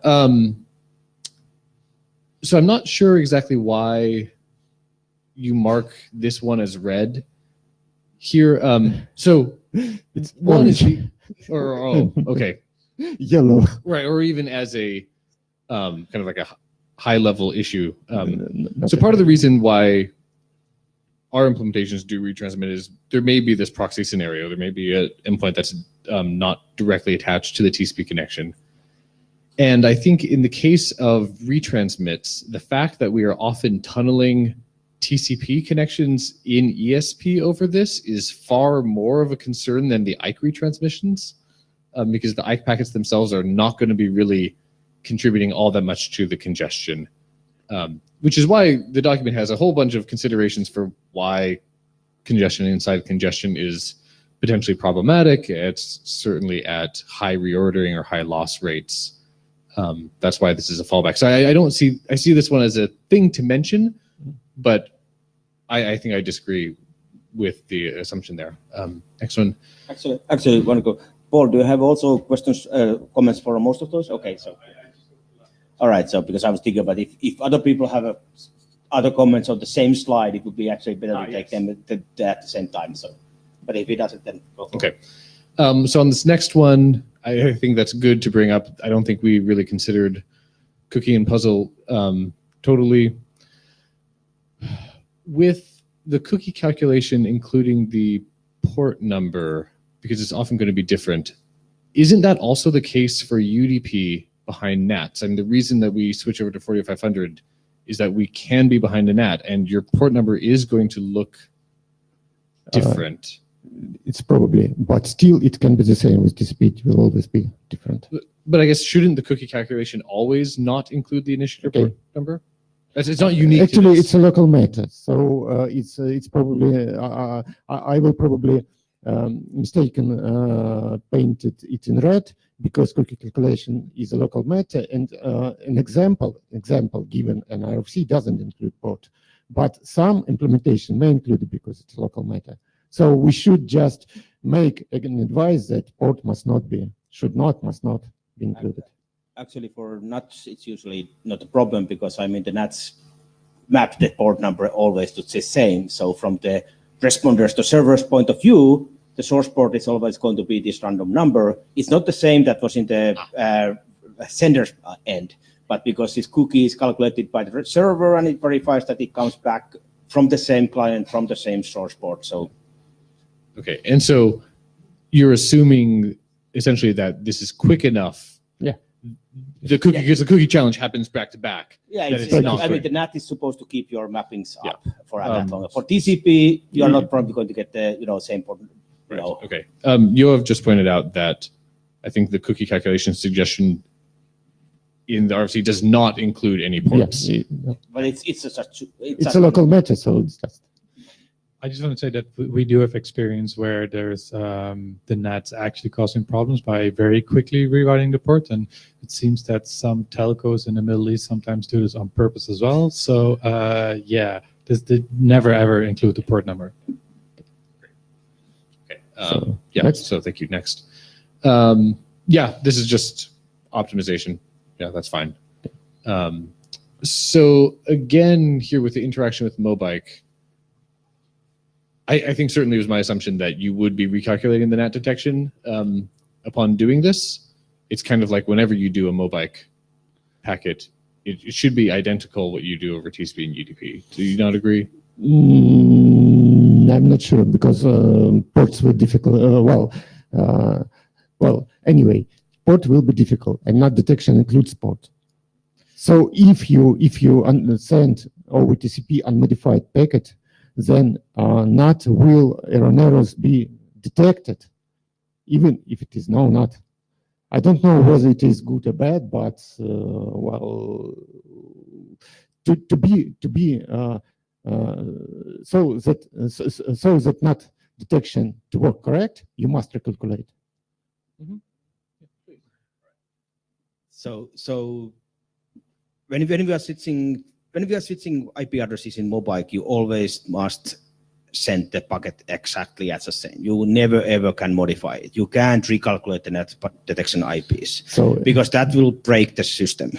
So I'm not sure exactly why you mark this one as red here. So It's one is orange. okay, Yellow. right, or even as a kind of like a high level issue. Not So part of the reason why our implementations do retransmit is there may be this proxy scenario. There may be an endpoint that's not directly attached to the TCP connection. And I think in the case of retransmits, the fact that we are often tunneling TCP connections in ESP over this is far more of a concern than the IKE retransmissions, because the IKE packets themselves are not going to be really contributing all that much to the congestion, which is why the document has a whole bunch of considerations for why congestion inside congestion is potentially problematic. It's certainly at high reordering or high loss rates. That's why this is a fallback. So I see this one as a thing to mention, but I think I disagree with the assumption there. Next one. Actually, want to go. Paul, do you have also questions, comments for most of those? Okay, so. All right, so because I was thinking about if other people have other comments on the same slide, it would be actually better to take them at the same time. So, but if he doesn't, then go for Okay. So on this next one, I think that's good to bring up. I don't think we really considered cookie and puzzle totally. With the cookie calculation, including the port number, because it's often going to be different, isn't that also the case for UDP behind NATs? I mean, the reason that we switch over to 4500 is that we can be behind a NAT, and your port number is going to look different. It's probably, but still it can be the same with TCP. It will always be different. But I guess shouldn't the cookie calculation always not include the initial Okay. port number? It's not unique. Actually, to it's a local matter. So it's probably, I will probably mistaken painted it in red because cookie calculation is a local matter, and an example given an RFC doesn't include port, but some implementation may include it because it's a local matter. So we should just make an advice that port must not be included. Actually, for NATs, it's usually not a problem because I mean the NATs map the port number always to the same. So from the responders to servers point of view, the source port is always going to be this random number. It's not the same that was in the sender's end, but because this cookie is calculated by the server and it verifies that it comes back from the same client, from the same source port. So. Okay, and so you're assuming essentially that this is quick enough. Yeah. The cookie, because the cookie challenge happens back to back. Yeah, that it's not I mean, quick. the NAT is supposed to keep your mappings up for that Um, long. For TCP, you are not probably going to get the same port. Right. Okay. Yoav just pointed out that I think the cookie calculation suggestion in the RFC does not include any ports. Yeah, But it's a local matter, so it's just. I just want to say that we do have experience where there's the NATs actually causing problems by very quickly rewriting the port, and it seems that some telcos in the Middle East sometimes do this on purpose as well. So yeah, This did never ever include the port number. Okay. So, Yeah. next. So thank you. Next. Yeah, this is just optimization. Yeah, that's fine. So again, here with the interaction with MOBIKE, I think certainly it was my assumption that you would be recalculating the NAT detection upon doing this. It's kind of like whenever you do a MOBIKE packet, it should be identical what you do over TCP and UDP. Do you not agree? I'm not sure because ports were difficult. Anyway, port will be difficult, and NAT detection includes port. So if you send over TCP unmodified packet, then NAT will erroneous be detected, even if it is no NAT. I don't know whether it is good or bad, but so that NAT detection to work correct, you must recalculate. So when we are switching IP addresses in MOBIKE, you always must send the packet exactly as the same. You never ever can modify it. You can't recalculate the NAT detection IPs because that will break the system.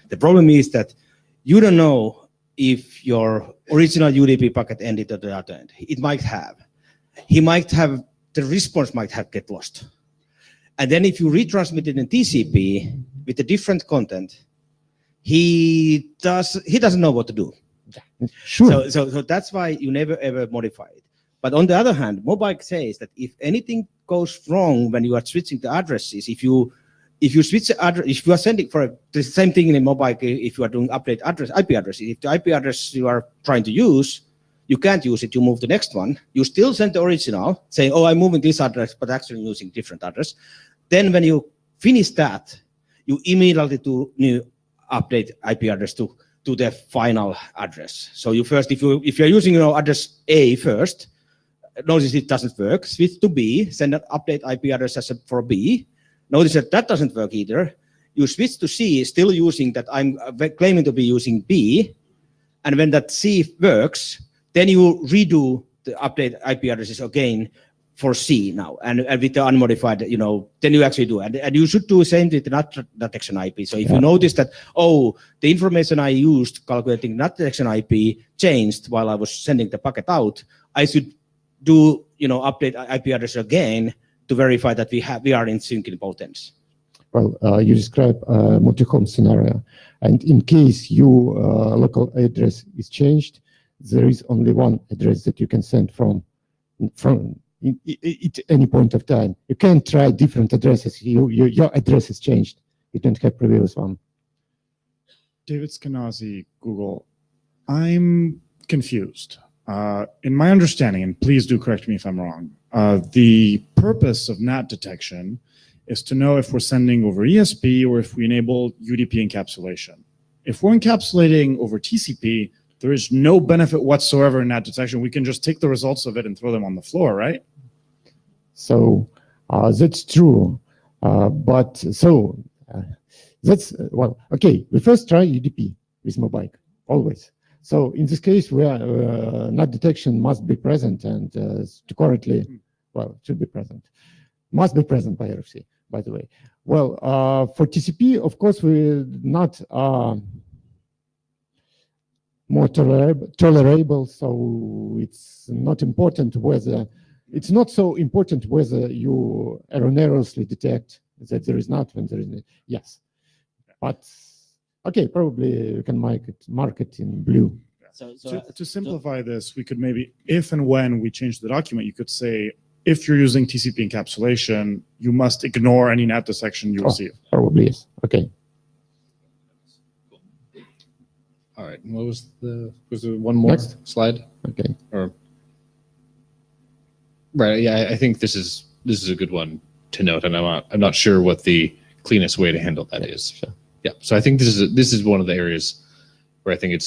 The problem is that you don't know if your original UDP packet ended at the other end. It might have. The response might have get lost. And then if you retransmit it in TCP with a different content, he doesn't know what to do. Sure. So that's why you never ever modify it. But on the other hand, MOBIKE says that if anything goes wrong when you are switching the addresses, if you switch the address, if you are sending for the same thing in a MOBIKE, if you are doing update address, IP address, if the IP address you are trying to use, you can't use it, you move the next one, you still send the original saying, oh, I'm moving this address, but actually using different address. Then when you finish that, you immediately do new update IP address to the final address. So you first, if you're using address A first, notice it doesn't work, switch to B, send an update IP address for B, notice that doesn't work either. You switch to C, still using that I'm claiming to be using B, and when that C works, then you redo the update IP addresses again for C now, and with the unmodified, then you actually do. And you should do the same with the NAT detection IP. So if you notice that, oh, the information I used calculating NAT detection IP changed while I was sending the packet out, I should do, update IP address again to verify that we are in sync in both ends. Well, you describe a multi-home scenario, and in case your local address is changed, there is only one address that you can send from at any point of time. You can't try different addresses. Your address is changed. You don't have previous one. David Skenazy, Google. I'm confused. In my understanding, and please do correct me if I'm wrong, the purpose of NAT detection is to know if we're sending over ESP or if we enable UDP encapsulation. If we're encapsulating over TCP, there is no benefit whatsoever in NAT detection. We can just take the results of it and throw them on the floor, right? So that's true. That's, well, okay, we first try UDP with MOBIKE, always. So in this case, where NAT detection must be present and currently, well, it should be present. Must be present by RFC, by the way. Well, for TCP, of course, we're not more tolerable, so it's not important whether, it's not so important whether you erroneously detect that there is not when there is, yes. But, okay, probably you can mark it in blue. To simplify this, we could maybe, if and when we change the document, you could say, if you're using TCP encapsulation, you must ignore any NAT detection you receive. Probably, yes, okay. All right. What was there one more slide? Okay. Or right. Yeah, I think this is a good one to note, and I'm not sure what the cleanest way to handle that is. Sure. Yeah. So I think this is one of the areas where I think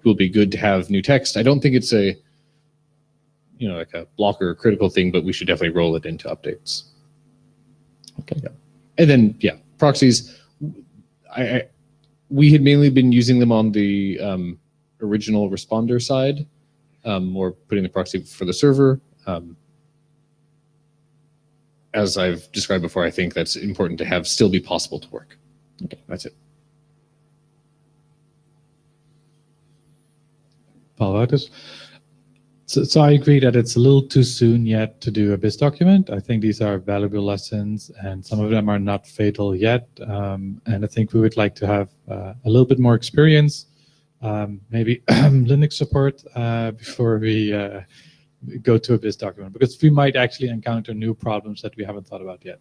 will be good to have new text. I don't think it's a like a blocker or critical thing, but we should definitely roll it into updates. Okay. Yeah. And then proxies. We had mainly been using them on the original responder side. or putting the proxy for the server. As I've described before, I think that's important to have still be possible to work. Okay, that's it. Paul Wouters. So I agree that it's a little too soon yet to do a BIS document. I think these are valuable lessons, and some of them are not fatal yet. And I think we would like to have a little bit more experience, maybe Linux support before we go to a BIS document, because we might actually encounter new problems that we haven't thought about yet.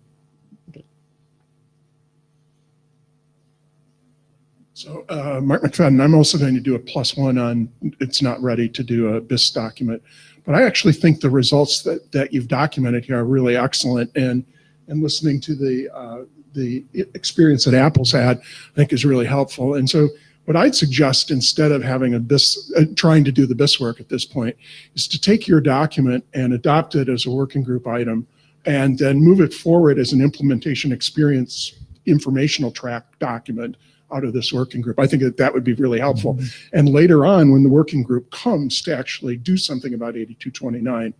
So, Mark McFadden, I'm also going to do a +1 on it's not ready to do a BIS document. But I actually think the results that you've documented here are really excellent. And listening to the experience that Apple's had, I think is really helpful. And so what I'd suggest, instead of having a BIS, trying to do the BIS work at this point, is to take your document and adopt it as a working group item, and then move it forward as an implementation experience informational track document out of this working group. I think that would be really helpful. And later on, when the working group comes to actually do something about 8229,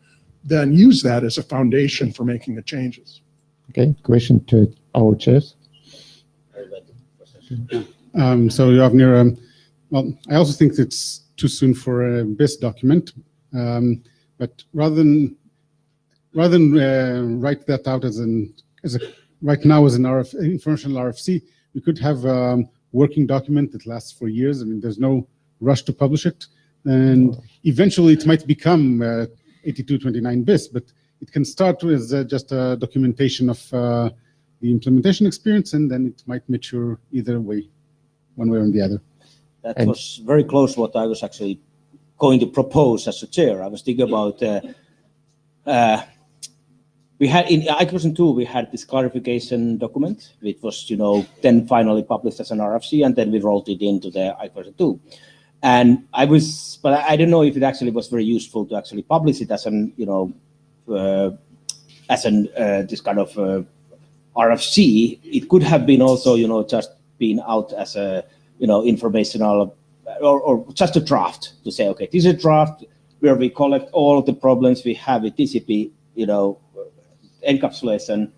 then use that as a foundation for making the changes. Okay, question to our chairs. So Yavnir, well, I also think it's too soon for a BIS document, but rather than write that out as a right now as an informational RFC, we could have a working document that lasts for years. I mean, there's no rush to publish it, and eventually it might become 8229 BIS, but it can start with just a documentation of the implementation experience, and then it might mature either way, one way or the other. That was very close what I was actually going to propose as a chair. I was thinking about we had in IETF 2, we had this clarification document, which was, then finally published as an RFC, and then we rolled it into the IETF 2. And but I don't know if it actually was very useful to actually publish it as an, this kind of RFC. It could have been also, just been out as a, informational or just a draft to say, okay, this is a draft where we collect all the problems we have with TCP, encapsulation,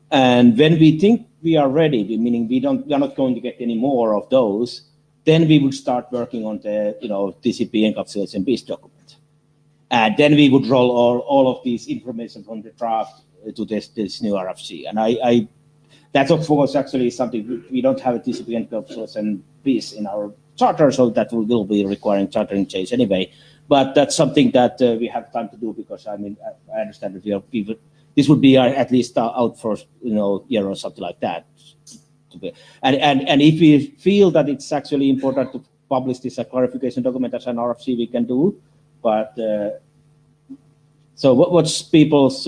and when we think we are ready, meaning we are not going to get any more of those, then we would start working on the TCP encapsulation BIS document, and then we would roll all of these information from the draft to this new RFC. And that's of course actually something we don't have a TCP encapsulation BIS in our charter, so that will be requiring chartering change anyway. But that's something that we have time to do, because I understand that this would be at least out for year or something like that. And if we feel that it's actually important to publish this clarification document as an RFC, we can do. But so what's people's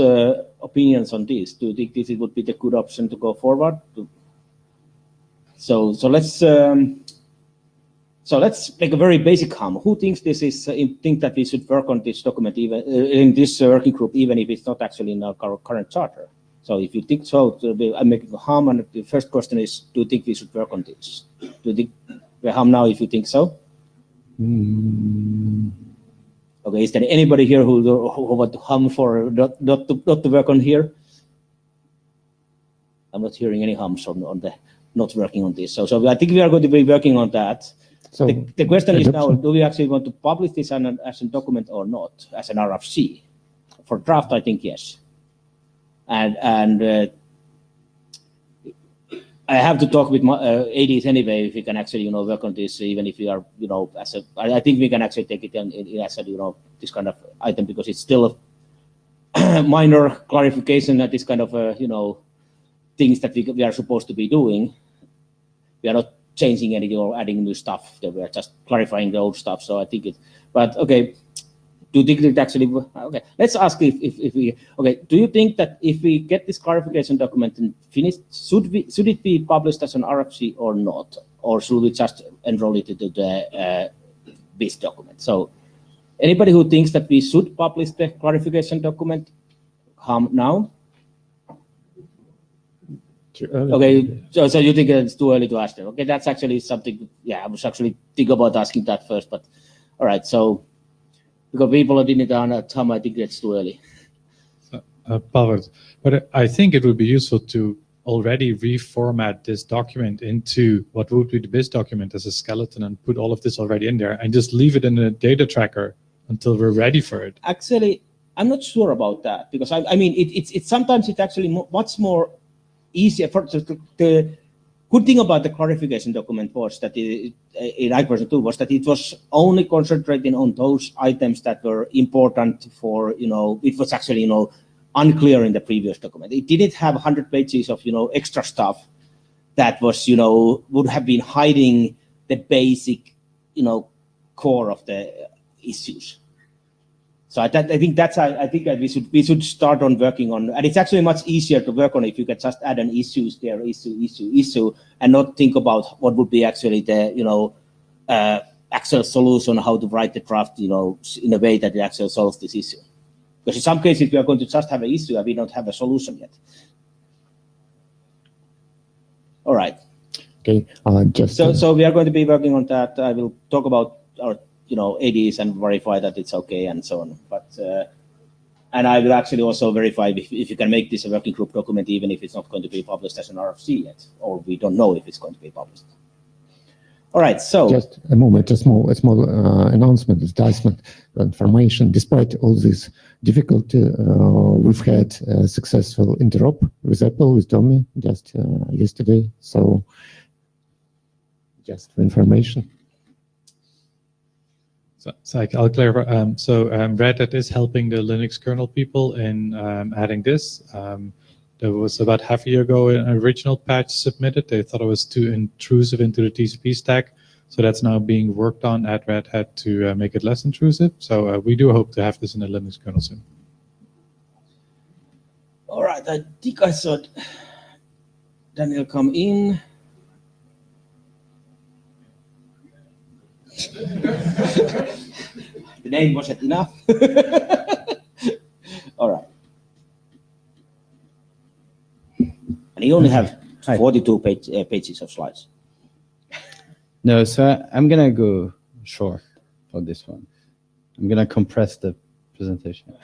opinions on this? Do you think this would be the good option to go forward? So let's make a very basic hum. Who thinks think that we should work on this document even in this working group, even if it's not actually in our current charter? So if you think so, I'm making a hum, and the first question is, do you think we should work on this? Do you think we hum now if you think so? Okay, is there anybody here who want to hum for not to work on here? I'm not hearing any hums on the not working on this. So I think we are going to be working on that. So the question is now, do we actually want to publish this as a document or not, as an RFC? For draft, I think yes. And I have to talk with my ADs anyway, if we can actually, work on this, even if we are, I think we can actually take it in as a, this kind of item, because it's still a minor clarification that this kind of, things that we are supposed to be doing. We are not changing anything or adding new stuff. We are just clarifying the old stuff. So I think but okay. Do you think that actually, okay, let's ask if we, okay, do you think that if we get this clarification document and finished, should it be published as an RFC or not? Or should we just enroll it into the BIS document? So anybody who thinks that we should publish the clarification document, come now. Okay, so you think it's too early to ask them? Okay, that's actually something, I was actually thinking about asking that first, but all right, so Because people didn't on time, I think that's too early. Pavel, but I think it would be useful to already reformat this document into what would be the BIS document as a skeleton and put all of this already in there and just leave it in a data tracker until we're ready for it. Actually, I'm not sure about that because I mean, it's sometimes it's actually much more easier for the good thing about the clarification document was that in I-2 was that it was only concentrating on those items that were important for, it was actually, unclear in the previous document. It didn't have 100 pages of, extra stuff that was, would have been hiding the basic, core of the issues. So I think that we should start on working on, and it's actually much easier to work on if you can just add an issues there, issue, and not think about what would be actually the, actual solution, how to write the draft, in a way that it actually solves this issue. Because in some cases, we are going to just have an issue and we don't have a solution yet. All right. Okay. So we are going to be working on that. I will talk about our, ADs and verify that it's okay and so on. But and I will actually also verify if you can make this a working group document, even if it's not going to be published as an RFC yet, or we don't know if it's going to be published. All right, so just a moment, a small announcement, advertisement, information. Despite all this difficulty, we've had a successful interop with Apple, with Tommy, just yesterday. So, just for information. So I'll clarify. Red Hat is helping the Linux kernel people in adding this. There was about half a year ago an original patch submitted. They thought it was too intrusive into the TCP stack. So that's now being worked on at Red Hat to make it less intrusive. So we do hope to have this in the Linux kernel soon. All right, I think I saw Daniel come in. The name wasn't enough. All right. And you only have 42 pages of slides. No, so I'm going to go short for this one. I'm going to compress the presentation.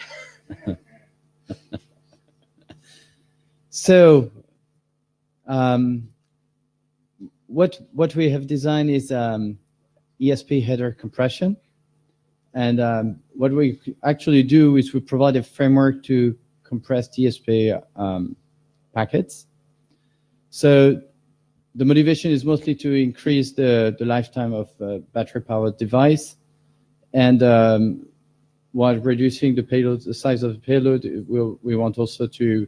So what we have designed is ESP header compression. And what we actually do is we provide a framework to compress ESP packets. So the motivation is mostly to increase the lifetime of battery-powered device, and while reducing the payload, the size of the payload, we want also to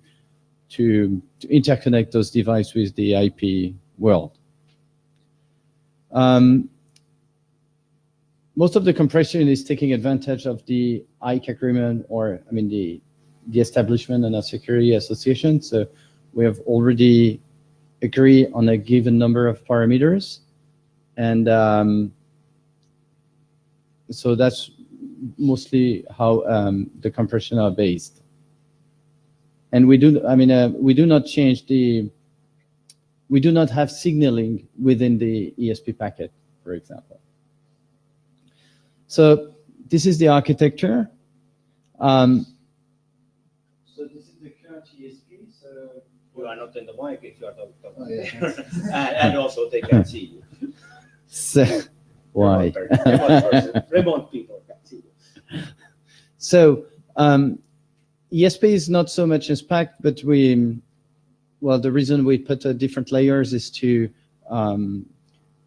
interconnect those devices with the IP world. Most of the compression is taking advantage of the IC agreement, or I mean the establishment and a security association. So we have already agree on a given number of parameters, and so that's mostly how the compression are based. And we do not change we do not have signaling within the ESP packet, for example. So this is the architecture. So this is the current ESP. So you are not in the mic if you are talking. Oh, yeah. and also they can see you. So, why? Remote people can see you. So ESP is not so much a spec, but the reason we put different layers is to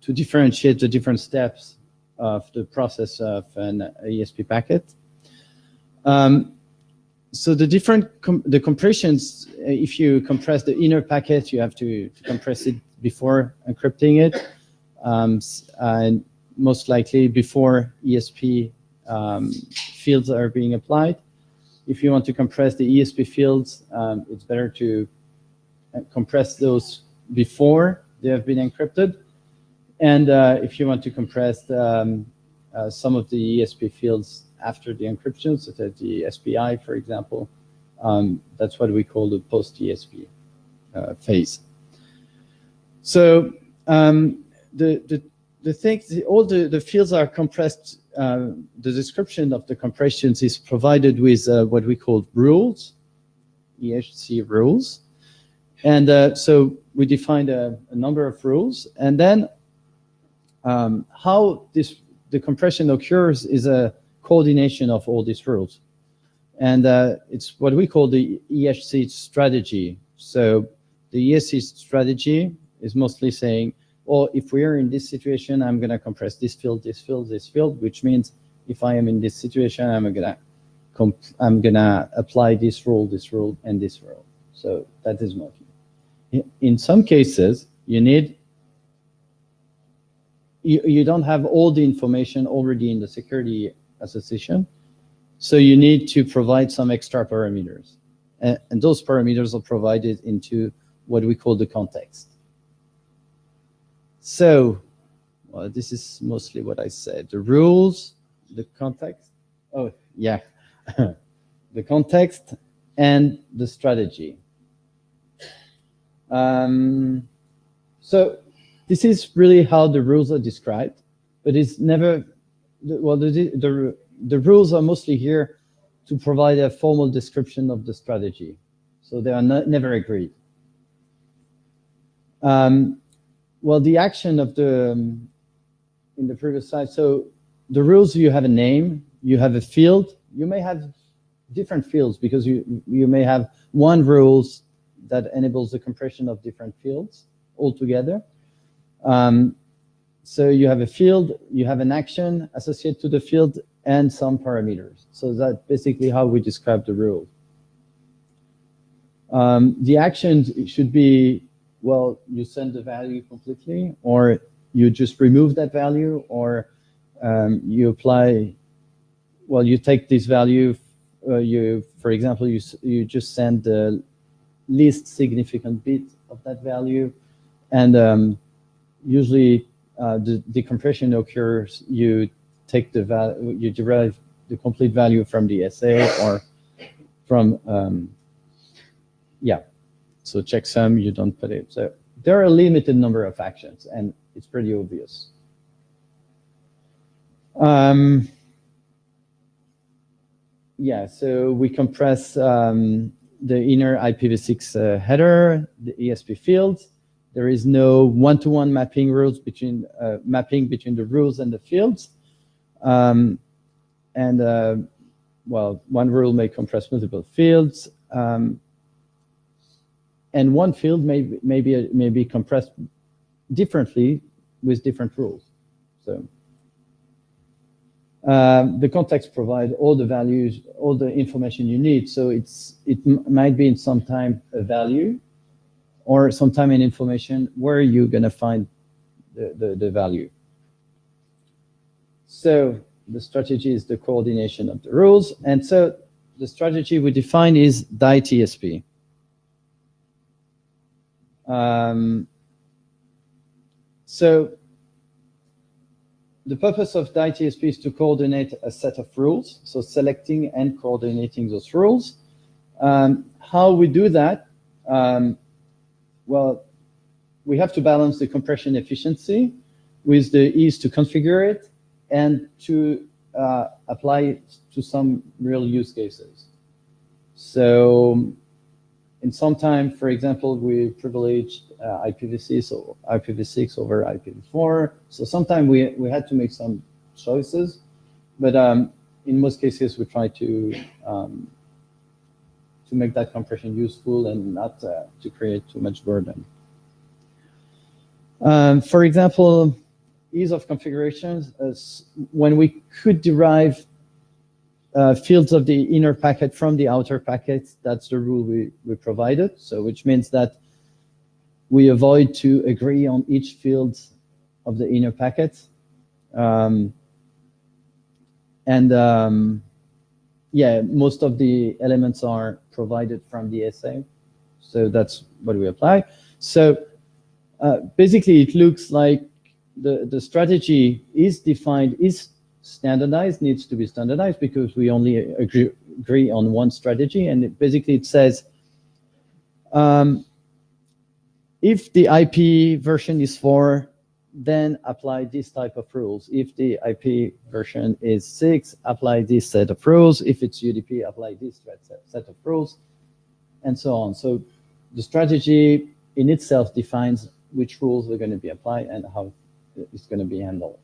differentiate the different steps of the process of an ESP packet. So the compressions, if you compress the inner packet, you have to compress it before encrypting it, and most likely before ESP fields are being applied. If you want to compress the ESP fields, it's better to compress those before they have been encrypted. And if you want to compress some of the ESP fields after the encryption, such as the SPI, for example, that's what we call the post-ESP phase. So all the fields are compressed the description of the compressions is provided with what we call rules, EHC rules. And so we defined a number of rules. And then how the compression occurs is a coordination of all these rules. And it's what we call the EHC strategy. So the EHC strategy is mostly saying, or if we are in this situation, I'm going to compress this field, this field, this field, which means if I am in this situation, I'm going to apply this rule, and this rule. So that is mostly. In some cases, you don't have all the information already in the security association, so you need to provide some extra parameters, and those parameters are provided into what we call the context. So, well, this is mostly what I said. The rules, the context, oh, yeah, the context and the strategy. So this is really how the rules are described, but it's never, well, the rules are mostly here to provide a formal description of the strategy. So they are never agreed. Well, the action of in the previous slide, so the rules, you have a name, you have a field, you may have different fields because you may have one rules that enables the compression of different fields altogether. So you have a field, you have an action associated to the field, and some parameters. So that's basically how we describe the rule. The actions should be, well, you send the value completely, or you just remove that value, or you apply, well, you take this value, for example, you just send the least significant bit of that value, and usually the decompression occurs, you take the value, you derive the complete value from the SA or from, yeah. So checksum, you don't put it. So there are a limited number of actions, and it's pretty obvious. Yeah, so we compress the inner IPv6 header, the ESP fields. There is no one-to-one mapping rules between the rules and the fields. Well, one rule may compress multiple fields. And one field may be compressed differently with different rules. So the context provides all the values, all the information you need. So it might be in some time a value, or sometime in information where you're going to find the value. So the strategy is the coordination of the rules, and so the strategy we define is DIE-TSP. So the purpose of DIE-TSP is to coordinate a set of rules, so selecting and coordinating those rules. How we do that? Well, we have to balance the compression efficiency with the ease to configure it and to apply it to some real use cases. So in some time, for example, we privileged IPv6 over IPv4. So sometimes we had to make some choices, but in most cases, we try to make that compression useful and not to create too much burden. For example, ease of configurations, when we could derive fields of the inner packet from the outer packets, that's the rule we provided. So which means that we avoid to agree on each field of the inner packet. Yeah, most of the elements are provided from the SA. So that's what we apply. So basically it looks like the strategy is defined, is standardized, needs to be standardized because we only agree on one strategy. And basically it says, if the IP version is 4, then apply this type of rules. If the IP version is 6, apply this set of rules. If it's UDP, apply this set of rules, and so on. So the strategy in itself defines which rules are going to be applied and how it's going to be handled.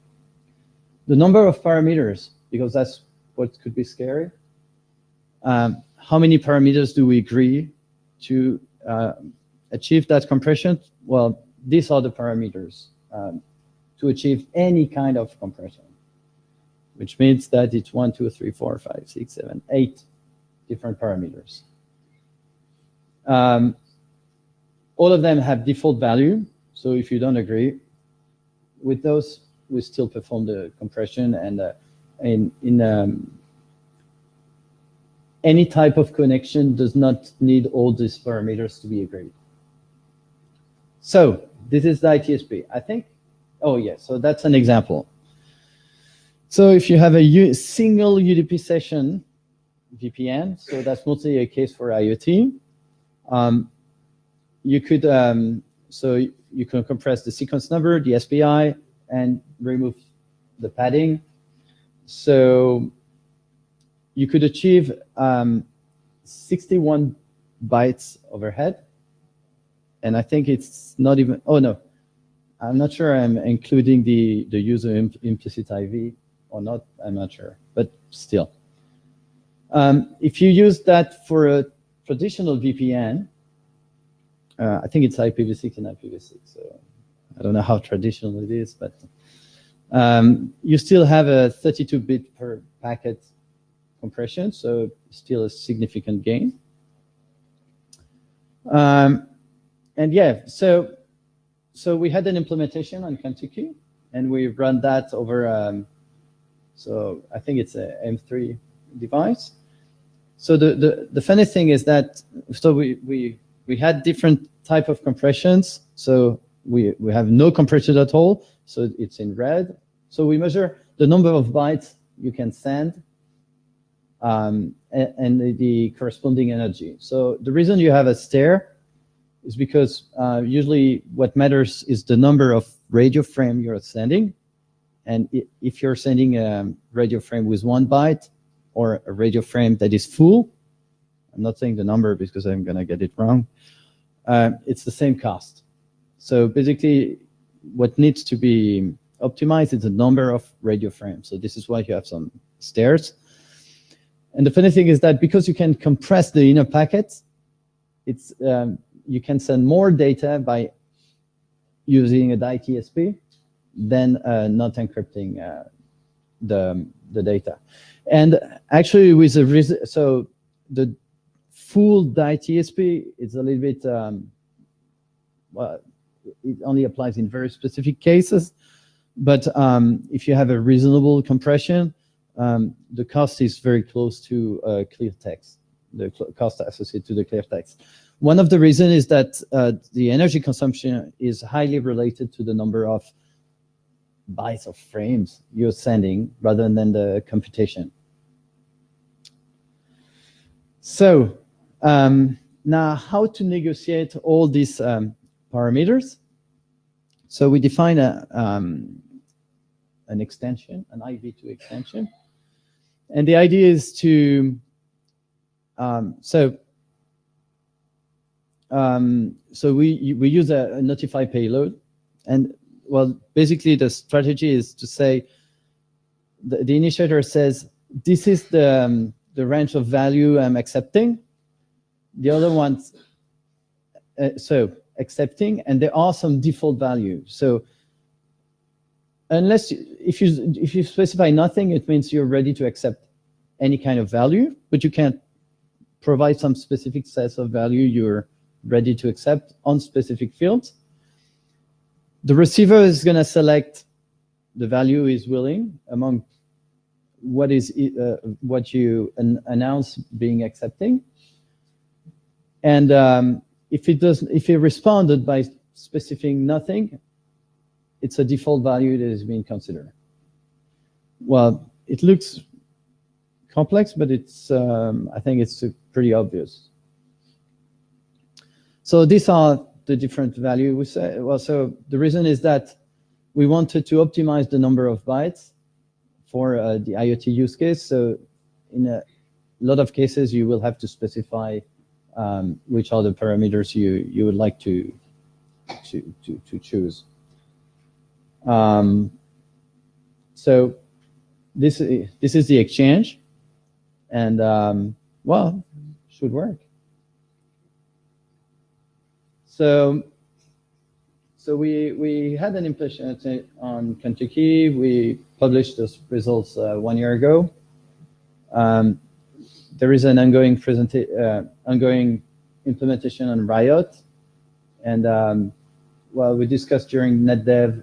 The number of parameters, because that's what could be scary. How many parameters do we agree to achieve that compression? Well, these are the parameters to achieve any kind of compression, which means that it's 1, 2, 3, 4, 5, 6, 7, 8 different parameters. All of them have default value. So if you don't agree with those, we still perform the compression, and in any type of connection does not need all these parameters to be agreed. So this is the ITSP, I think. Oh yeah, so that's an example. So if you have a single UDP session VPN, so that's mostly a case for IoT, you could so you can compress the sequence number, the SPI, and remove the padding. So you could achieve 61 bytes overhead. And I think it's not even, oh no, I'm not sure I'm including the user implicit IV or not, I'm not sure, but still. If you use that for a traditional VPN, I think it's IPv6 and IPv6, so I don't know how traditional it is, but you still have a 32-bit per packet compression, so still a significant gain. And yeah, so we had an implementation on Kentucky, and we run that over, so I think it's a M3 device. So the funny thing is that, so we had different type of compressions. So we have no compression at all, so it's in red. So we measure the number of bytes you can send, and the corresponding energy. So the reason you have a stair is because usually what matters is the number of radio frame you're sending. And if you're sending a radio frame with 1 byte or a radio frame that is full, I'm not saying the number because I'm going to get it wrong, it's the same cost. So basically what needs to be optimized is the number of radio frames. So this is why you have some stairs. And the funny thing is that because you can compress the inner packets, it's you can send more data by using a ITSP than not encrypting the data. And actually, with the so the full ITSP is a little bit well, it only applies in very specific cases. But if you have a reasonable compression, the cost is very close to clear text, the cost associated to the clear text. One of the reasons is that the energy consumption is highly related to the number of bytes of frames you're sending rather than the computation. So now how to negotiate all these parameters? So we define an extension, an IV2 extension. And the idea is to, so we use a notify payload. And well, basically the strategy is to say, the initiator says, this is the range of value I'm accepting. The other ones, so accepting, and there are some default values. So unless if you specify nothing, it means you're ready to accept any kind of value, but you can't provide some specific sets of value you're ready to accept on specific fields. The receiver is going to select the value is willing among what is what you announce being accepting, and if it responded by specifying nothing, it's a default value that is being considered. Well, it looks complex, but it's I think it's pretty obvious. So these are the different values we say. Well, so the reason is that we wanted to optimize the number of bytes for the IoT use case. So in a lot of cases, you will have to specify which are the parameters you would like to choose. So this is the exchange, and well, should work. So we had an implementation on Kentucky. We published those results 1 year ago. There is an ongoing implementation on Riot, and well, we discussed during NetDev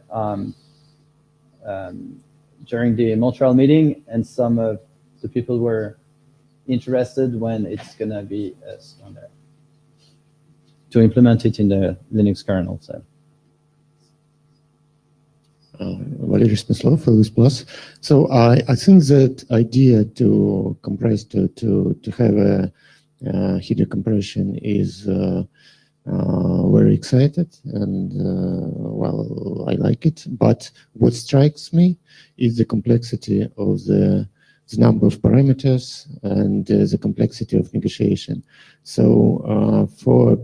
during the Montreal meeting, and some of the people were interested when it's going to be a standard to implement it in the Linux kernel. So. Valery Smyslov, Linux Plus. So I think that idea to compress to have a header compression is very excited, and well, I like it. But what strikes me is the complexity of the number of parameters and the complexity of negotiation. So for a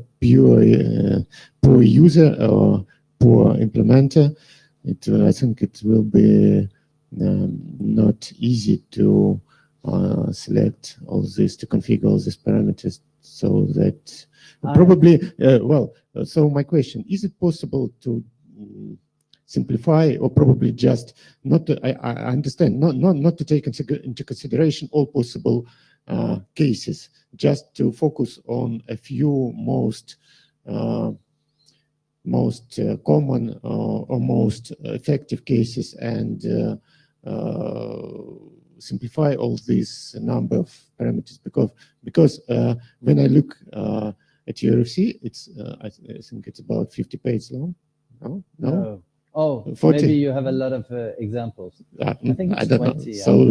poor user or poor implementer, I think it will be not easy to select all this, to configure all these parameters, so that probably, well, so my question, is it possible to simplify, or probably just not to, I understand, not to take into consideration all possible cases, just to focus on a few most common or most effective cases, and simplify all these number of parameters, because when I look at your RFC, it's I think it's about 50 pages long. No. Oh, 40. Maybe you have a lot of examples. I think it's I don't 20. know. So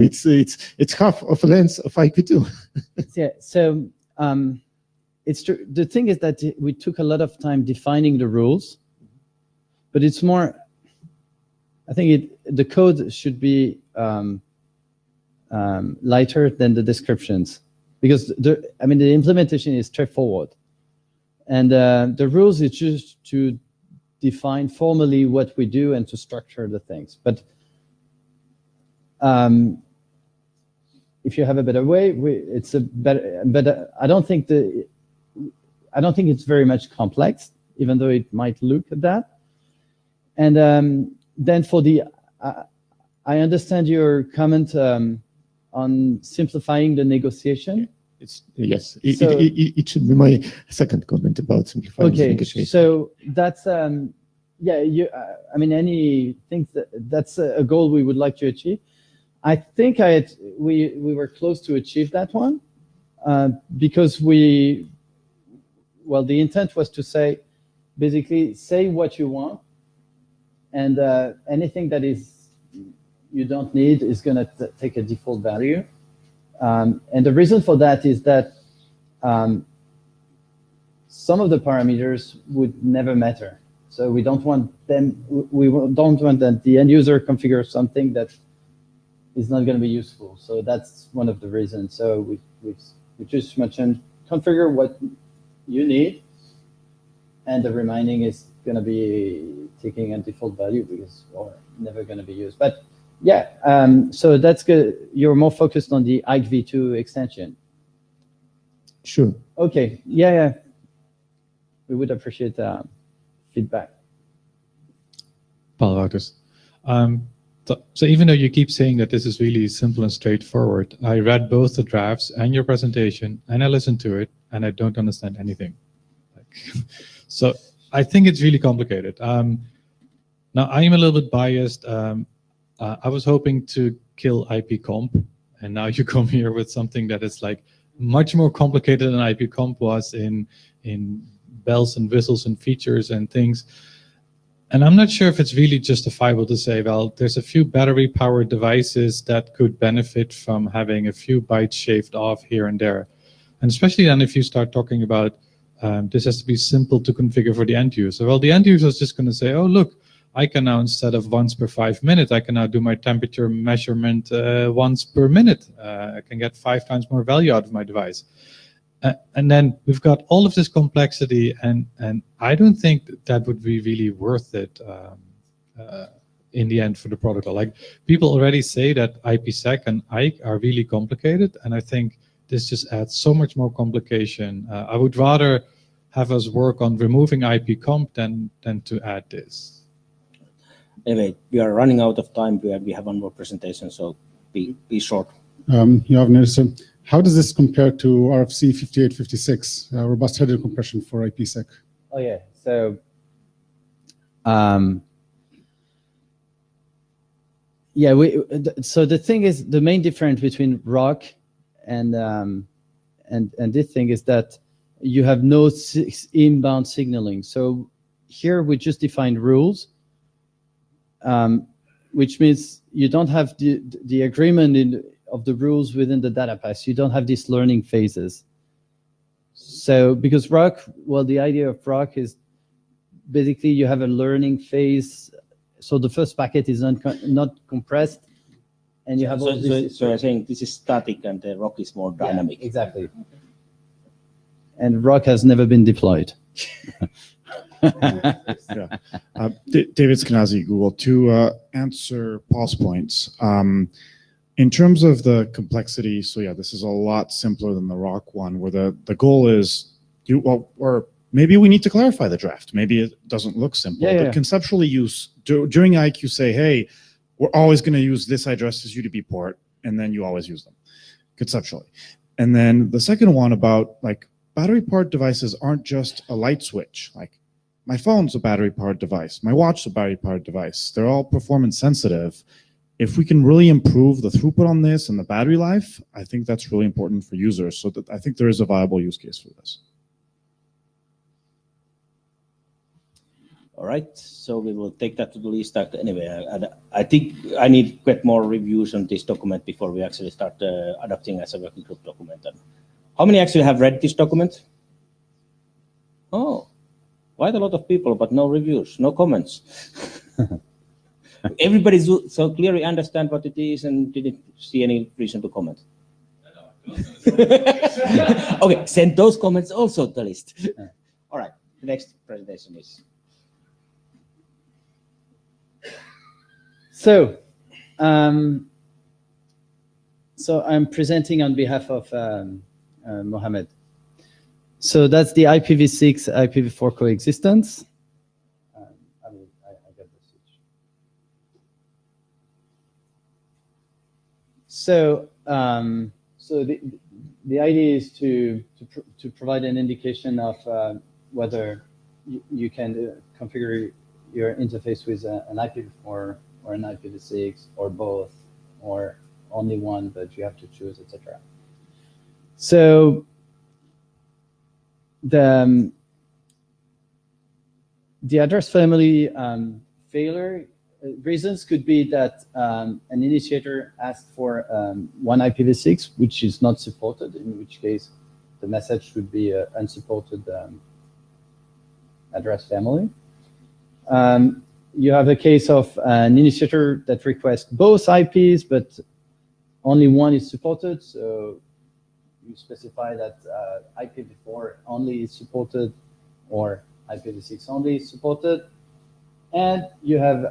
it's half of the length of IP2. Yeah. So it's true. The thing is that we took a lot of time defining the rules, but it's more. I think the code should be lighter than the descriptions, because the implementation is straightforward, and the rules is just to define formally what we do and to structure the things. But if you have a better way, it's a better. I don't think it's very much complex, even though it might look at that. And then for the, I understand your comment on simplifying the negotiation. Yes, it should be my second comment about simplifying the negotiation. So that's yeah. Anything that's a goal we would like to achieve. I think we were close to achieve that one, because the intent was to say, basically, say what you want, and anything that you don't need is going to take a default value. And the reason for that is that some of the parameters would never matter. So we don't want them. We don't want that the end user configures something that is not going to be useful. So that's one of the reasons. So we just mentioned configure what you need, and the remaining is going to be taking a default value or never going to be used. But yeah, so that's good. You're more focused on the IETF extension. Sure. Okay. Yeah. We would appreciate feedback. Paul Wouters. So even though you keep saying that this is really simple and straightforward, I read both the drafts and your presentation, and I listened to it, and I don't understand anything. So I think it's really complicated. Now I am a little bit biased. I was hoping to kill IPComp, and now you come here with something that is like much more complicated than IPComp was in bells and whistles and features and things. And I'm not sure if it's really justifiable to say, well, there's a few battery-powered devices that could benefit from having a few bytes shaved off here and there. And especially then if you start talking about this has to be simple to configure for the end user. Well, the end user is just going to say, oh, look, I can now, instead of once per 5 minutes, I can now do my temperature measurement once per minute. I can get 5 times more value out of my device. And then we've got all of this complexity, and I don't think that would be really worth it in the end for the protocol. Like, people already say that IPsec and IKE are really complicated, and I think this just adds so much more complication. I would rather have us work on removing IPComp than to add this. Anyway, we are running out of time. We have one more presentation, so be short. So how does this compare to RFC 5856, robust header compression for IPsec? Oh yeah, so yeah, so the thing is, the main difference between ROC and this thing is that you have no inbound signaling. So here we just define rules, which means you don't have the agreement of the rules within the data path. You don't have these learning phases. So because ROC, well, the idea of ROC is basically you have a learning phase. So the first packet is not compressed, and you have all this. So you're saying this is static and the ROC is more dynamic. Yeah, exactly. And ROC has never been deployed. Yeah. David Skenazy, Google. To answer Paul's points, in terms of the complexity, so yeah, this is a lot simpler than the ROC one, where the goal is, or maybe we need to clarify the draft. Maybe it doesn't look simple, but conceptually during IQ you say, hey, we're always going to use this address as UDP port, and then you always use them conceptually. And then the second one about like battery powered devices aren't just a light switch. Like my phone's a battery powered device, my watch is a battery powered device. They're all performance sensitive. If we can really improve the throughput on this and the battery life, I think that's really important for users. So that I think there is a viable use case for this. All right, so we will take that to the list. Anyway, I think I need quite more reviews on this document before we actually start adopting as a working group document. And how many actually have read this document? Oh, quite a lot of people, but no reviews, no comments. Everybody so clearly understand what it is and didn't see any reason to comment. Okay, send those comments also to the list. All right, the next presentation is. So, so I'm presenting on behalf of Mohammed. So that's the IPv6, IPv4 coexistence. I got the switch. So, so the idea is to provide an indication of whether you can configure your interface with an IPv4 or an IPv6 or both, or only one, but you have to choose, etc. So the address family failure reasons could be that an initiator asked for one IPv6, which is not supported, in which case the message should be unsupported address family. You have a case of an initiator that requests both IPs, but only one is supported. So you specify that IPv4 only is supported or IPv6 only is supported. And you have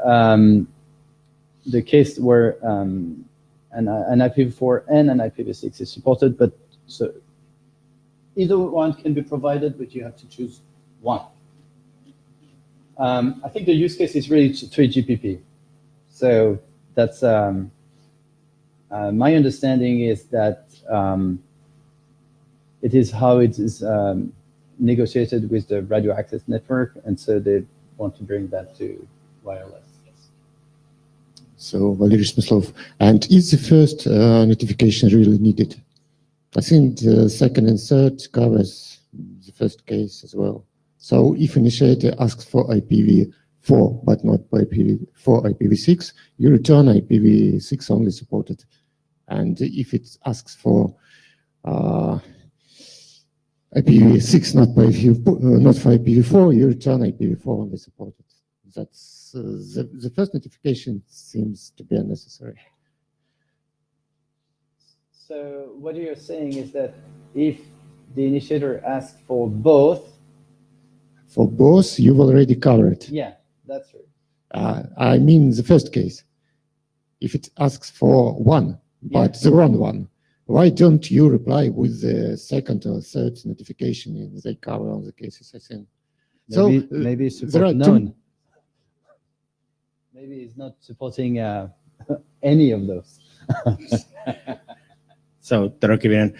the case where an IPv4 and an IPv6 is supported, but so either one can be provided, but you have to choose one. I think the use case is really 3GPP. So that's my understanding is that it is how it is negotiated with the radio access network, and so they want to bring that to wireless. So Valery Smyslov, and is the first notification really needed? I think the second and third covers the first case as well. So if initiator asks for IPv4, but not IPv4, IPv6, you return IPv6 only supported. And if it asks for IPv6, not for IPv4, you return IPv4 only supported. That's the first notification seems to be unnecessary. So what you're saying is that if the initiator asks for both. For both, you've already covered. Yeah, that's right. I mean the first case. If it asks for one, but the wrong one, why don't you reply with the second or third notification and they cover all the cases I think? Maybe there support are none. Maybe it's not supporting any of those. So, Tarokivian,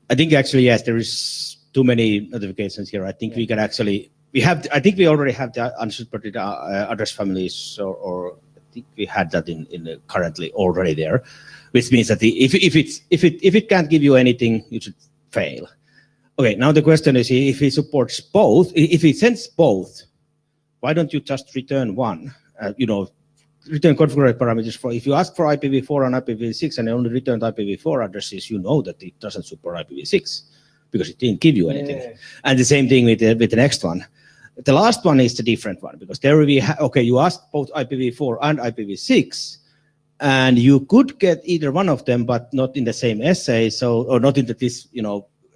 I think actually, yes, there is too many notifications here. I think we can actually, I think we already have the unsupported address families, or I think we had that in currently already there, which means that if it can't give you anything, you should fail. Okay, now the question is, if it supports both, if it sends both, why don't you just return one? Return configurable parameters for, if you ask for IPv4 and IPv6 and only return IPv4 addresses, you know that it doesn't support IPv6 because it didn't give you anything. Yeah. And the same thing with the next one. The last one is the different one because there we you asked both IPv4 and IPv6, and you could get either one of them, but not in the same essay, or not in this,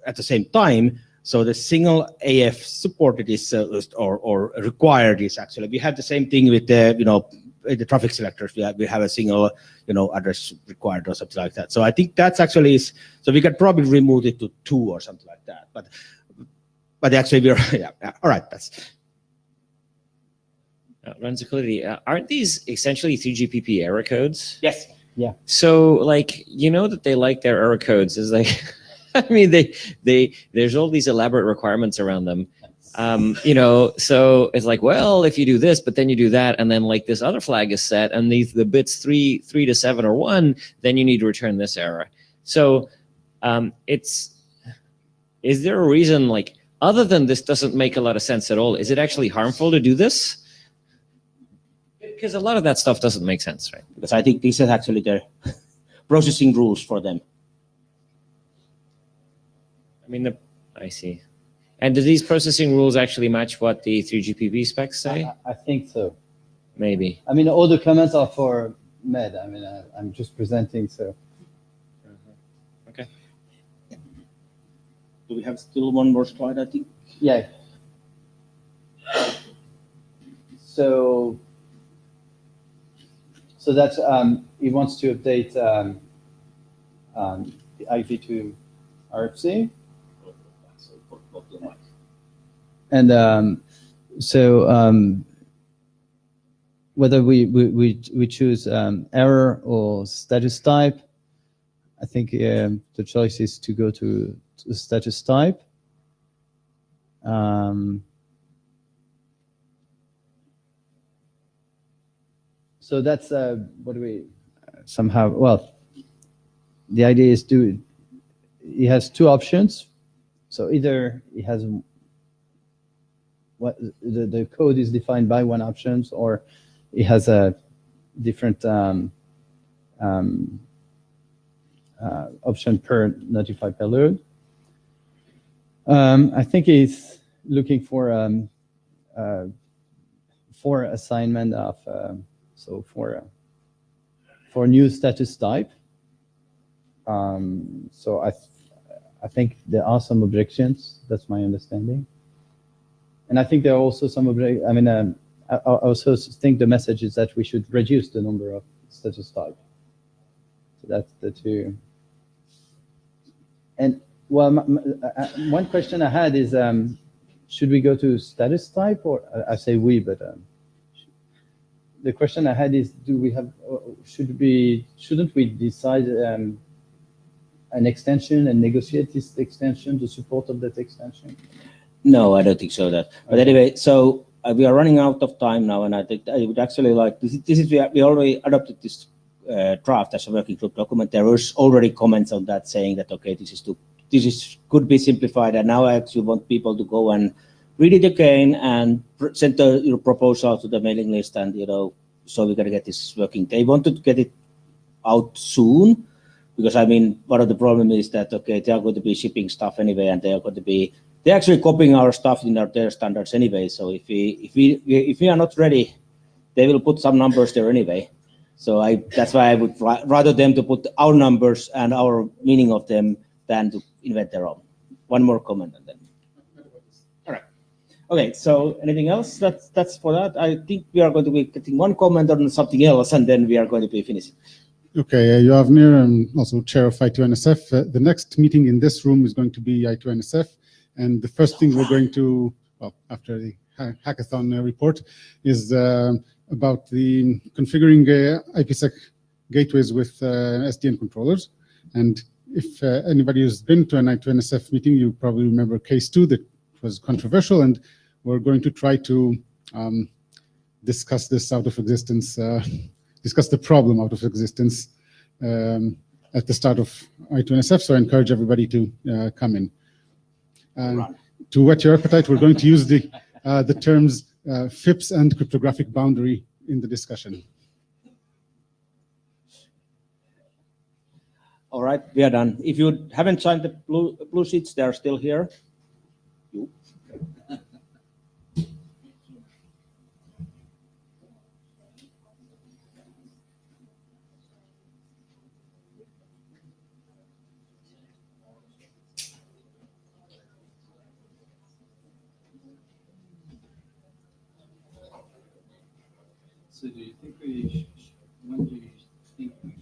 at the same time. So the single AF supported is or required is actually, we have the same thing with the traffic selectors. We have a single address required or something like that. So I think that's actually so we could probably remove it to 2 or something like that. But actually we're all right. That's Ranziclity, aren't these essentially 3GPP error codes? Yes. Yeah. So that they like their error codes is like. I mean, there's all these elaborate requirements around them, so it's like, well, if you do this, but then you do that, and then this other flag is set, and the bits 3 to 7 or 1, then you need to return this error. So is there a reason, other than this doesn't make a lot of sense at all? Is it actually harmful to do this? Because a lot of that stuff doesn't make sense, right? Because I think this is actually the processing rules for them. I mean, I see. And do these processing rules actually match what the 3GPP specs say? I think so. Maybe. I mean, all the comments are for Med. I mean, I'm just presenting, so. Okay. Do we have still one more slide, I think? Yeah. So that's, he wants to update the IV2 RFC. And whether we choose error or status type, I think the choice is to go to the status type. So that's what do we somehow, well, the idea is he has 2 options. So either he has what the code is defined by one options, or it has a different option per notify payload. I think he's looking for assignment of for new status type. So I think there are some objections. That's my understanding. And I think there are also some I also think the message is that we should reduce the number of status type. So that's the 2. And well, one question I had is, should we go to status type, or I say we, but the question I had is, shouldn't we decide an extension and negotiate this extension, the support of that extension? No, I don't think so. But anyway, so we are running out of time now, and I think I would actually like we already adopted this draft as a working group document. There was already comments on that saying that okay, this could be simplified, and now I actually want people to go and read it again and send the proposal to the mailing list, and so we're gonna get this working. They wanted to get it out soon. Because I mean, one of the problem is that okay, they are going to be shipping stuff anyway, and they're actually copying our stuff in their standards anyway. So if we are not ready they will put some numbers there anyway. So that's why I would rather them to put our numbers and our meaning of them than to invent their own. One more comment and then. All right. Okay, so anything else? That's for that. I think we are going to be getting one comment on something else, and then we are going to be finishing. Okay, Joavnir, I'm also chair of I2NSF. The next meeting in this room is going to be I2NSF, and the first thing we're going to, well, after the hackathon report, is about the configuring IPsec gateways with SDN controllers. And if anybody has been to an I2NSF meeting, you probably remember case 2 that was controversial, and we're going to try to discuss this out of existence, discuss the problem out of existence at the start of I2NSF. So I encourage everybody to come in. To whet your appetite, we're going to use the terms FIPS and cryptographic boundary in the discussion. All right, we are done. If you haven't signed the blue sheets, they are still here. So do you think when do you think we